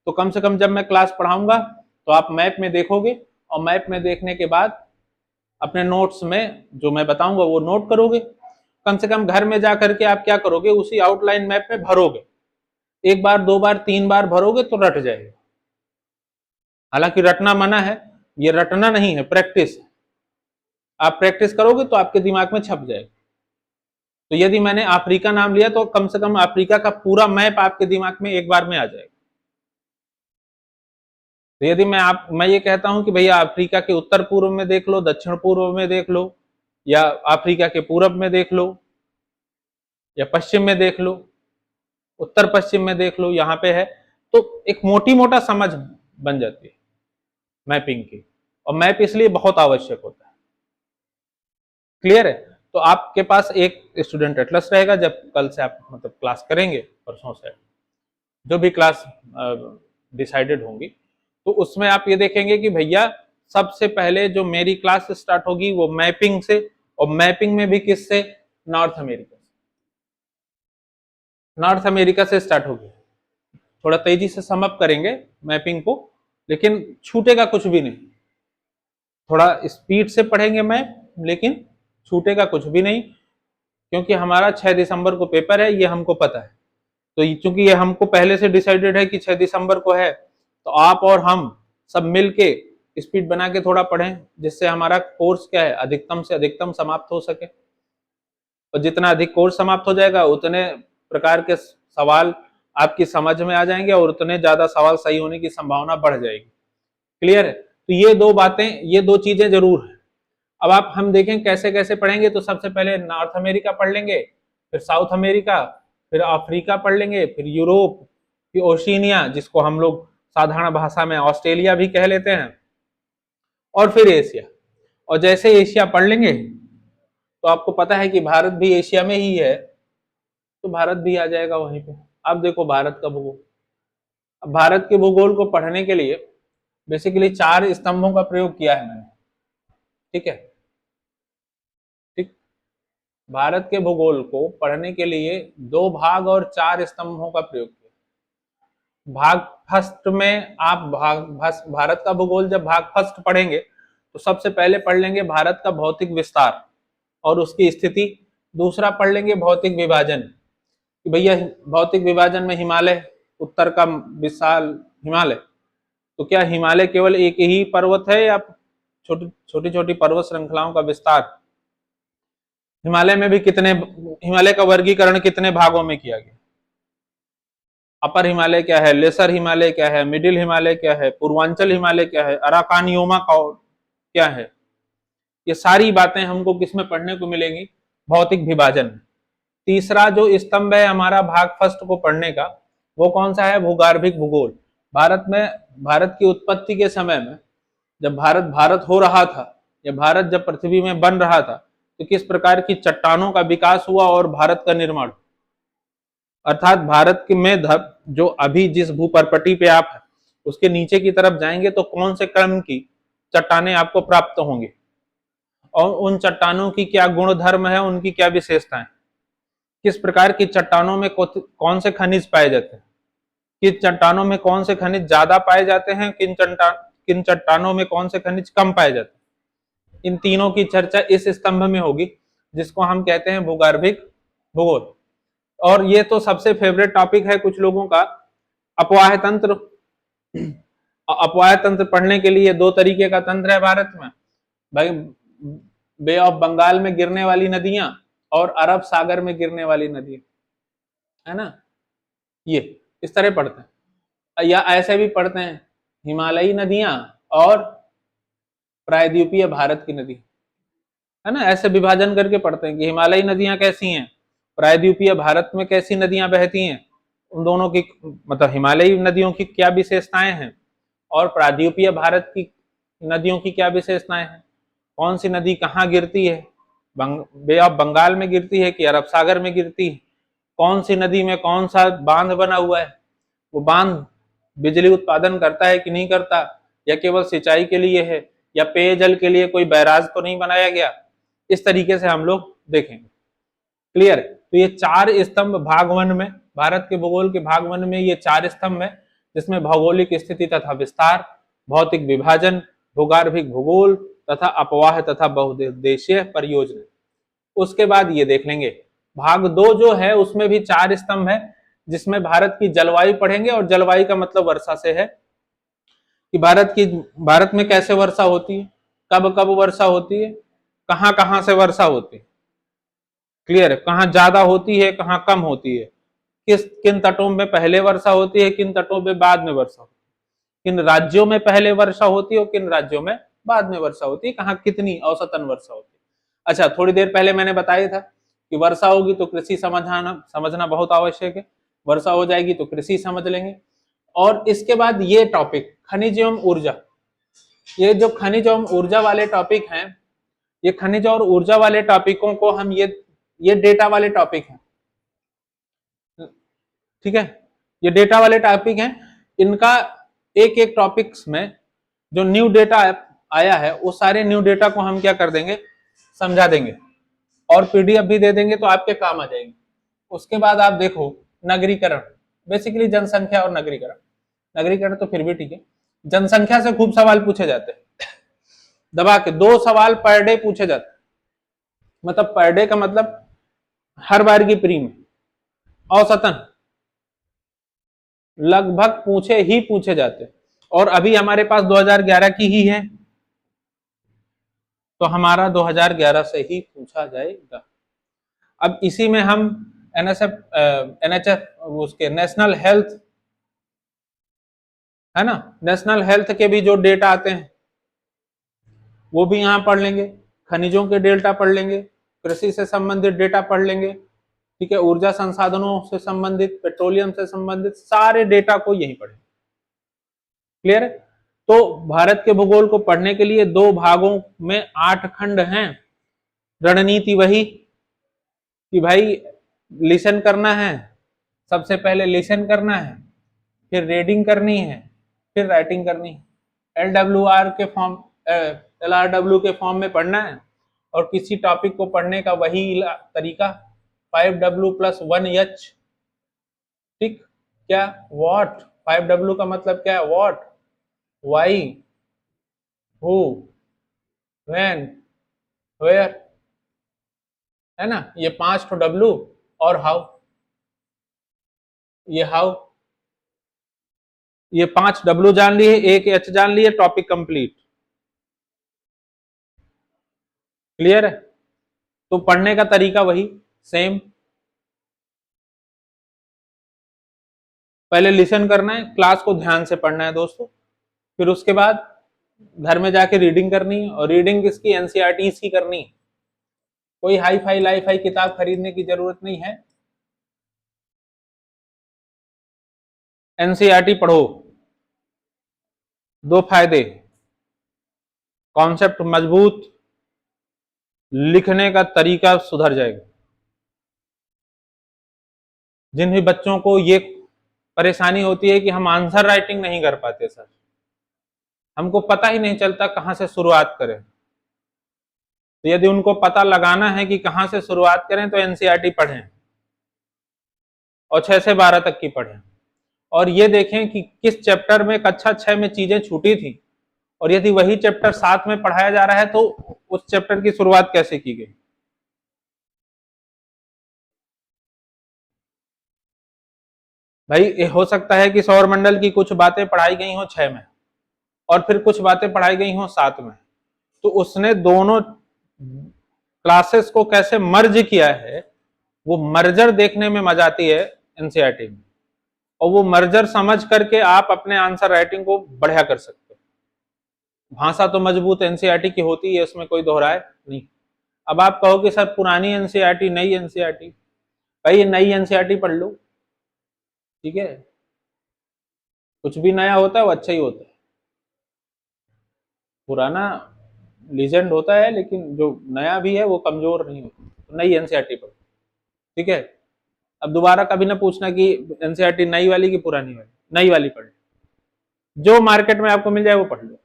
तो कम से कम जब मैं क्लास पढ़ाऊंगा तो आप मैप में देखोगे, और मैप में देखने के बाद अपने नोट्स में जो मैं बताऊंगा वो नोट करोगे। कम से कम घर में जाकर के आप क्या करोगे, उसी आउटलाइन मैप में भरोगे, 1 बार 2 बार 3 बार भरोगे तो रट जाएगा। हालांकि रटना मना है, ये रटना नहीं है, प्रैक्टिस है। आप प्रैक्टिस करोगे तो आपके दिमाग में छप जाएगा। तो यदि मैंने अफ्रीका नाम लिया तो कम से कम अफ्रीका का पूरा मैप आपके दिमाग में एक बार में आ जाएगा। तो यदि मैं ये कहता हूं कि भैया अफ्रीका के उत्तर पूर्व में देख लो, दक्षिण पूर्व में देख लो, या अफ्रीका के पूरब में देख लो, या पश्चिम में देख लो, उत्तर पश्चिम में देख लो, यहाँ पे है, तो एक मोटी मोटा समझ बन जाती है मैपिंग की। और मैप इसलिए बहुत आवश्यक होता है। क्लियर है? तो आपके पास एक स्टूडेंट एटलस रहेगा जब कल से आप मतलब क्लास करेंगे, परसों से जो भी क्लास डिसाइडेड होंगी, तो उसमें आप ये देखेंगे कि भैया सबसे पहले जो मेरी क्लास स्टार्ट होगी वो मैपिंग से, और मैपिंग में भी किससे, नॉर्थ अमेरिका से, नॉर्थ अमेरिका से स्टार्ट होगी। थोड़ा तेजी से सम अप करेंगे मैपिंग को, लेकिन छूटेगा कुछ भी नहीं, थोड़ा स्पीड से पढ़ेंगे मैप, लेकिन छूटेगा कुछ भी नहीं, क्योंकि हमारा 6 दिसंबर को पेपर है, ये हमको पता है। तो चूंकि ये हमको पहले से डिसाइडेड है कि 6 दिसंबर को है, तो आप और हम सब मिलके स्पीड बना के थोड़ा पढ़ें, जिससे हमारा कोर्स क्या है, अधिकतम से अधिकतम समाप्त हो सके। और जितना अधिक कोर्स समाप्त हो जाएगा उतने प्रकार के सवाल आपकी समझ में आ जाएंगे और उतने ज्यादा सवाल सही होने की संभावना बढ़ जाएगी। क्लियर है? तो ये दो बातें, ये दो चीजें जरूर है। अब आप हम देखें कैसे कैसे पढ़ेंगे, तो सबसे पहले नॉर्थ अमेरिका पढ़ लेंगे, फिर साउथ अमेरिका, फिर अफ्रीका पढ़ लेंगे, फिर यूरोप, फिर ओशिनिया जिसको हम लोग साधारण भाषा में ऑस्ट्रेलिया भी कह लेते हैं, और फिर एशिया। और जैसे एशिया पढ़ लेंगे तो आपको पता है कि भारत भी एशिया में ही है, तो भारत भी आ जाएगा वहीं पे। अब देखो भारत का भूगोल। अब भारत के भूगोल को पढ़ने के लिए बेसिकली 4 स्तंभों का प्रयोग किया है मैंने। ठीक है, ठीक। भारत के भूगोल को पढ़ने के लिए 2 भाग और 4 स्तंभों का प्रयोग किया। भाग फर्स्ट में आप भारत का भूगोल जब भाग फर्स्ट पढ़ेंगे तो सबसे पहले पढ़ लेंगे भारत का भौतिक विस्तार और उसकी स्थिति। दूसरा पढ़ लेंगे भौतिक विभाजन, कि भैया भौतिक विभाजन में हिमालय, उत्तर का विशाल हिमालय, तो क्या हिमालय केवल एक ही पर्वत है या छोटी छोटी पर्वत श्रृंखलाओं का विस्तार? हिमालय में भी कितने, हिमालय का वर्गीकरण कितने भागों में किया गया? अपर हिमालय क्या है, लेसर हिमालय क्या है, मिडिल हिमालय क्या है, पूर्वांचल हिमालय क्या है, अराकानियोमा क्या है? ये सारी बातें हमको किसमें पढ़ने को मिलेंगी? भौतिक विभाजन। तीसरा जो स्तंभ है हमारा भाग फर्स्ट को पढ़ने का, वो कौन सा है? भूगर्भिक भूगोल। भारत में, भारत की उत्पत्ति के समय में जब भारत भारत हो रहा था, या भारत जब पृथ्वी में बन रहा था, तो किस प्रकार की चट्टानों का विकास हुआ और भारत का निर्माण। अर्थात भारत में जो अभी जिस भूपरपटी पे आप है उसके नीचे की तरफ जाएंगे तो कौन से क्रम की चट्टानें आपको प्राप्त होंगी, और उन चट्टानों की क्या गुण धर्म है, उनकी क्या विशेषताएं, किस प्रकार की चट्टानों में कौन से खनिज पाए जाते हैं, किन चट्टानों में कौन से खनिज ज्यादा पाए जाते हैं, किन चट्टानों में कौन से खनिज कम पाए जाते हैं। इन तीनों की चर्चा इस स्तंभ में होगी, जिसको हम कहते हैं भूगर्भिक भूगोल। और ये तो सबसे फेवरेट टॉपिक है कुछ लोगों का, अपवाह तंत्र। अपवाह तंत्र पढ़ने के लिए 2 तरीके का तंत्र है भारत में भाई, बे ऑफ बंगाल में गिरने वाली नदियां और अरब सागर में गिरने वाली नदियां, है ना। ये इस तरह पढ़ते हैं, या ऐसे भी पढ़ते हैं हिमालयी नदियां और प्रायद्वीपीय भारत की नदी, है ना। ऐसे विभाजन करके पढ़ते हैं कि हिमालयी नदियां कैसी हैं, प्रायद्वीपीय भारत में कैसी नदियां बहती हैं, उन दोनों की मतलब हिमालयी नदियों की क्या विशेषताएं हैं और प्रायद्वीपीय भारत की नदियों की क्या विशेषताएं हैं, कौन सी नदी कहाँ गिरती है, बे ऑफ बंगाल में गिरती है कि अरब सागर में गिरती है, कौन सी नदी में कौन सा बांध बना हुआ है, वो बांध बिजली उत्पादन करता है कि नहीं करता, या केवल सिंचाई के लिए है, या पेयजल के लिए कोई बैराज तो नहीं बनाया गया। इस तरीके से हम लोग देखेंगे। क्लियर? तो ये 4 स्तंभ भाग 1 में, भारत के भूगोल के भाग 1 में ये 4 स्तंभ है, जिसमें भौगोलिक स्थिति तथा विस्तार, भौतिक विभाजन, भूगर्भिक भूगोल तथा अपवाह तथा बहुउद्देशीय परियोजना। उसके बाद ये देख लेंगे भाग 2 जो है उसमें भी 4 स्तंभ है, जिसमें भारत की जलवायु पढ़ेंगे, और जलवायु का मतलब वर्षा से है कि भारत में कैसे वर्षा होती है, कब कब वर्षा होती है, कहां कहां से वर्षा होती है। क्लियर है? कहां ज्यादा होती है, कहां कम होती है, किन तटों में पहले वर्षा होती है, किन तटों में बाद में वर्षा होती है, किन राज्यों में पहले वर्षा होती है और किन राज्यों में बाद में वर्षा होती है, कहां कितनी औसतन वर्षा होती है। अच्छा, थोड़ी देर पहले मैंने बताया था कि वर्षा होगी तो कृषि समझना बहुत आवश्यक है, वर्षा हो जाएगी तो कृषि समझ लेंगे। और इसके बाद ये टॉपिक खनिज एवं ऊर्जा, ये जो खनिज एवं ऊर्जा वाले टॉपिक हैं, ये खनिज और ऊर्जा वाले टॉपिकों को हम ये डेटा वाले टॉपिक हैं, ठीक है, ये डेटा वाले टॉपिक हैं। इनका एक एक टॉपिक्स में जो न्यू डेटा आया है वो सारे न्यू डेटा को हम क्या कर देंगे, समझा देंगे और पीडीएफ भी दे देंगे, तो आपके काम आ जाएंगे। उसके बाद आप देखो नगरीकरण, बेसिकली जनसंख्या और नगरीकरण, नगरीकरण तो फिर भी ठीक है, जनसंख्या से खूब सवाल पूछे जाते हैं, दबा के 2 सवाल पर डे पूछे जाते हैं, मतलब पर डे का मतलब हर बार की प्री में औसतन लगभग पूछे जाते हैं। और अभी हमारे पास 2011 की ही है, तो हमारा 2011 से ही पूछा जाएगा। अब इसी में हम एनएचएफ उसके नेशनल हेल्थ है ना, नेशनल हेल्थ के भी जो डेटा आते हैं वो भी यहां पढ़ लेंगे, खनिजों के डेटा पढ़ लेंगे, कृषि से संबंधित डेटा पढ़ लेंगे, ठीक है, ऊर्जा संसाधनों से संबंधित, पेट्रोलियम से संबंधित सारे डेटा को यही पढ़ेंगे। क्लियर है? तो भारत के भूगोल को पढ़ने के लिए 2 भागों में 8 खंड हैं। रणनीति वही कि भाई लिसन करना है, सबसे पहले लिसन करना है, फिर रीडिंग करनी है, फिर राइटिंग करनी है, LWR के फॉर्म LRW के फॉर्म में पढ़ना है। और किसी टॉपिक को पढ़ने का वही तरीका 5W+1H, ठीक, क्या व्हाट, 5W का मतलब क्या है, what, why, who, when, where, है ना, ये 5 तो W, और हाउ, ये हाउ, ये 5 W जान लिए, 1 H जान लिए, टॉपिक कंप्लीट। क्लियर है? तो पढ़ने का तरीका वही सेम, पहले लिसन करना है, क्लास को ध्यान से पढ़ना है दोस्तों, फिर उसके बाद घर में जाके रीडिंग करनी है, और रीडिंग किसकी, एनसीईआरटीज की करनी है। कोई हाई फाई लाई फाई किताब खरीदने की जरूरत नहीं है, एनसीईआरटी पढ़ो। 2 फायदे, कॉन्सेप्ट मजबूत, लिखने का तरीका सुधर जाएगा। जिन भी बच्चों को ये परेशानी होती है कि हम आंसर राइटिंग नहीं कर पाते सर, हमको पता ही नहीं चलता कहां से शुरुआत करें, तो यदि उनको पता लगाना है कि कहां से शुरुआत करें तो एनसीईआरटी पढ़ें और 6 से 12 तक की पढ़ें, और ये देखें कि किस चैप्टर में कक्षा 6 में चीजें छूटी थी, और यदि वही चैप्टर 7 में पढ़ाया जा रहा है तो उस चैप्टर की शुरुआत कैसे की गई। भाई हो सकता है कि सौरमंडल की कुछ बातें पढ़ाई गई हो 6 में और फिर कुछ बातें पढ़ाई गई हो 7 में, तो उसने दोनों क्लासेस को कैसे मर्ज किया है, वो मर्जर देखने में मजा आती है एनसीईआरटी में, और वो मर्जर समझ करके आप अपने आंसर राइटिंग को बढ़िया कर सकते हो। भाषा तो मजबूत एनसीईआरटी की होती है, उसमें कोई दोहराए नहीं। अब आप कहो कि सर पुरानी एनसीईआरटी, नई एनसीईआरटी, भाई नई एनसीईआरटी पढ़ लो, ठीक है, कुछ भी नया होता है वो अच्छा ही होता है, पुराना लीजेंड होता है लेकिन जो नया भी है वो कमजोर नहीं होता, तो नई एनसीईआरटी पढ़ो, ठीक है। अब दोबारा कभी ना पूछना कि एनसीईआरटी नई वाली की पुरानी वाली, नई वाली पढ़ लो, जो मार्केट में आपको मिल जाए वो पढ़ लो,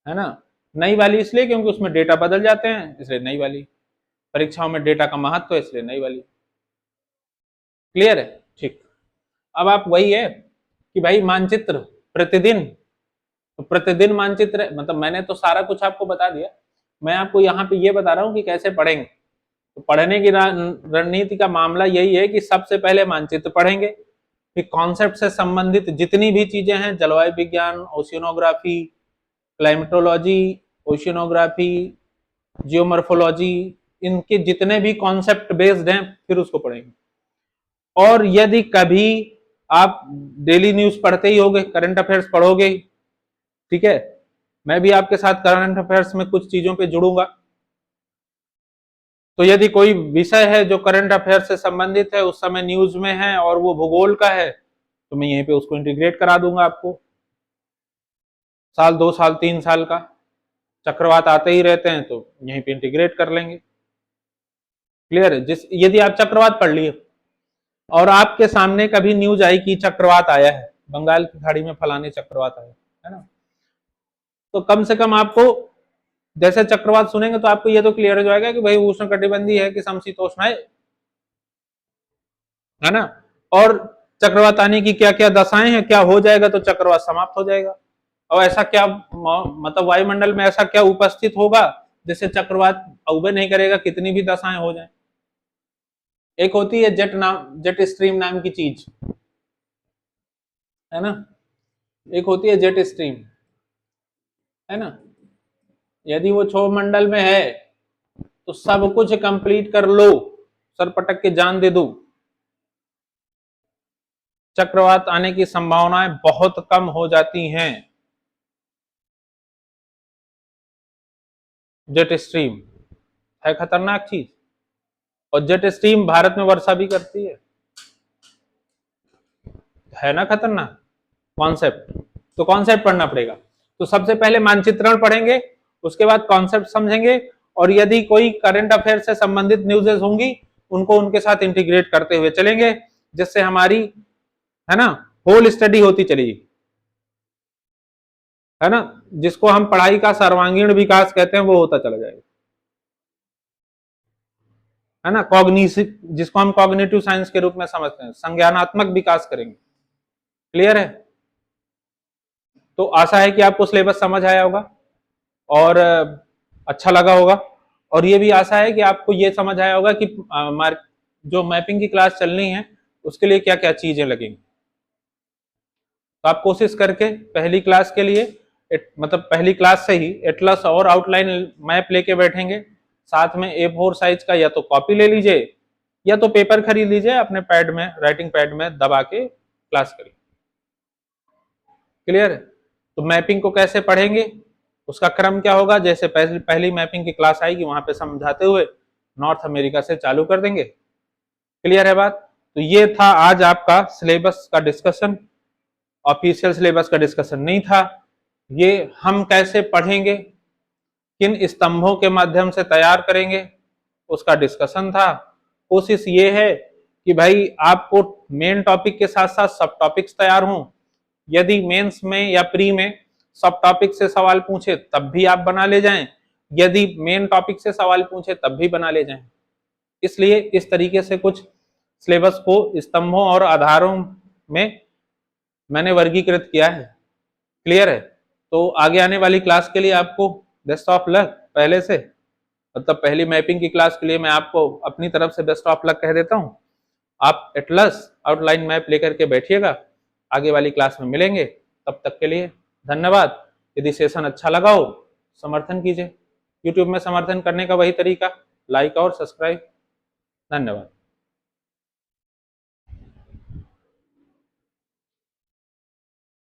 है ना। नई वाली इसलिए क्योंकि उसमें डेटा बदल जाते हैं, इसलिए नई वाली, परीक्षाओं में डेटा का महत्व है इसलिए नई वाली। क्लियर है? ठीक। अब आप वही है कि भाई मानचित्र प्रतिदिन, तो प्रतिदिन मानचित्र, मतलब मैंने तो सारा कुछ आपको बता दिया, मैं आपको यहाँ पे ये बता रहा हूँ कि कैसे पढ़ेंगे। तो पढ़ने की रणनीति का मामला यही है कि सबसे पहले मानचित्र पढ़ेंगे, फिर कॉन्सेप्ट से संबंधित जितनी भी चीजें हैं, जलवायु विज्ञान, ओशियनोग्राफी, क्लाइमेटोलॉजी, ओशियनोग्राफी, जियोमॉर्फोलॉजी, इनके जितने भी कॉन्सेप्ट बेस्ड हैं फिर उसको पढ़ेंगे। और यदि कभी आप डेली न्यूज पढ़ते ही होगे, करंट अफेयर्स पढ़ोगे, ठीक है, मैं भी आपके साथ करंट अफेयर्स में कुछ चीजों पे जुड़ूंगा, तो यदि कोई विषय है जो करंट अफेयर से संबंधित है, उस समय न्यूज में है और वो भूगोल का है, तो मैं यहीं पे उसको इंटीग्रेट करा दूंगा आपको, साल 2 साल 3 साल का, चक्रवात आते ही रहते हैं तो यहीं पे इंटीग्रेट कर लेंगे। क्लियर है? यदि आप चक्रवात पढ़ लिए और आपके सामने कभी न्यूज आई कि चक्रवात आया है, बंगाल की खाड़ी में फलाने चक्रवात आया है ना, तो कम से कम आपको जैसे चक्रवात सुनेंगे तो आपको ये तो क्लियर हो जाएगा कि भाई उष्णकटिबंधीय है कि समशीतोष्ण है ना। और चक्रवात आने की क्या क्या दशाएं हैं, क्या हो जाएगा तो चक्रवात समाप्त हो जाएगा। और ऐसा क्या मतलब वायुमंडल में ऐसा क्या उपस्थित होगा जिससे चक्रवात उबे नहीं करेगा, कितनी भी दशाएं हो जाएं। एक होती है जेट स्ट्रीम नाम की चीज, है ना, एक होती है जेट स्ट्रीम, है ना। यदि वो क्षोभ मंडल में है तो सब कुछ कंप्लीट कर लो, सर पटक के जान दे दो, चक्रवात आने की संभावनाएं बहुत कम हो जाती हैं। जेट स्ट्रीम है खतरनाक चीज, और जेट स्ट्रीम भारत में वर्षा भी करती है ना खतरनाक कॉन्सेप्ट। तो कॉन्सेप्ट पढ़ना पड़ेगा। तो सबसे पहले मानचित्रण पढ़ेंगे, उसके बाद कॉन्सेप्ट समझेंगे, और यदि कोई करंट अफेयर से संबंधित न्यूज़ेस होंगी उनको उनके साथ इंटीग्रेट करते हुए चलेंगे, जिससे हमारी, है ना, होल स्टडी होती चलेगी, है ना, जिसको हम पढ़ाई का सर्वांगीण विकास कहते हैं वो होता चला जाएगा, है ना। कॉग्निटिव, जिसको हम कॉग्निटिव साइंस के रूप में समझते हैं, संज्ञानात्मक विकास करेंगे। क्लियर है? तो आशा है कि आपको सिलेबस समझ आया होगा और अच्छा लगा होगा, और ये भी आशा है कि आपको ये समझ आया होगा कि जो मैपिंग की क्लास चलनी है उसके लिए क्या क्या चीजें लगेंगी। तो आप कोशिश करके पहली क्लास के लिए मतलब पहली क्लास से ही एटलस और आउटलाइन मैप लेके बैठेंगे, साथ में A4 साइज का या तो कॉपी ले लीजिए या तो पेपर खरीद लीजिए, अपने पैड में, राइटिंग पैड में दबा के क्लास करिए। क्लियर है? तो मैपिंग को कैसे पढ़ेंगे, उसका क्रम क्या होगा, जैसे पहली मैपिंग की क्लास आएगी वहां पे समझाते हुए नॉर्थ अमेरिका से चालू कर देंगे। क्लियर है बात? तो ये था आज आपका सिलेबस का डिस्कशन, ऑफिशियल सिलेबस का डिस्कशन नहीं था। ये हम कैसे पढ़ेंगे, किन स्तंभों के माध्यम से तैयार करेंगे, उसका डिस्कशन था। कोशिश ये है कि भाई आपको मेन टॉपिक के साथ साथ सब टॉपिक्स तैयार हों। यदि मेंस में या प्री में सब टॉपिक से सवाल पूछे तब भी आप बना ले जाएं, यदि मेन टॉपिक से सवाल पूछे तब भी बना ले जाएं। इसलिए इस तरीके से कुछ सिलेबस को स्तंभों और आधारों में मैंने वर्गीकृत किया है। क्लियर है? तो आगे आने वाली क्लास के लिए आपको बेस्ट ऑफ लक पहले से, मतलब पहली मैपिंग की क्लास के लिए मैं आपको अपनी तरफ से बेस्ट ऑफ लक कह देता हूं। आप एटलस आउटलाइन मैप लेकर के बैठिएगा, आगे वाली क्लास में मिलेंगे। तब तक के लिए धन्यवाद। यदि सेशन अच्छा लगा हो समर्थन कीजिए, यूट्यूब में समर्थन करने का वही तरीका, लाइक और सब्सक्राइब। धन्यवाद।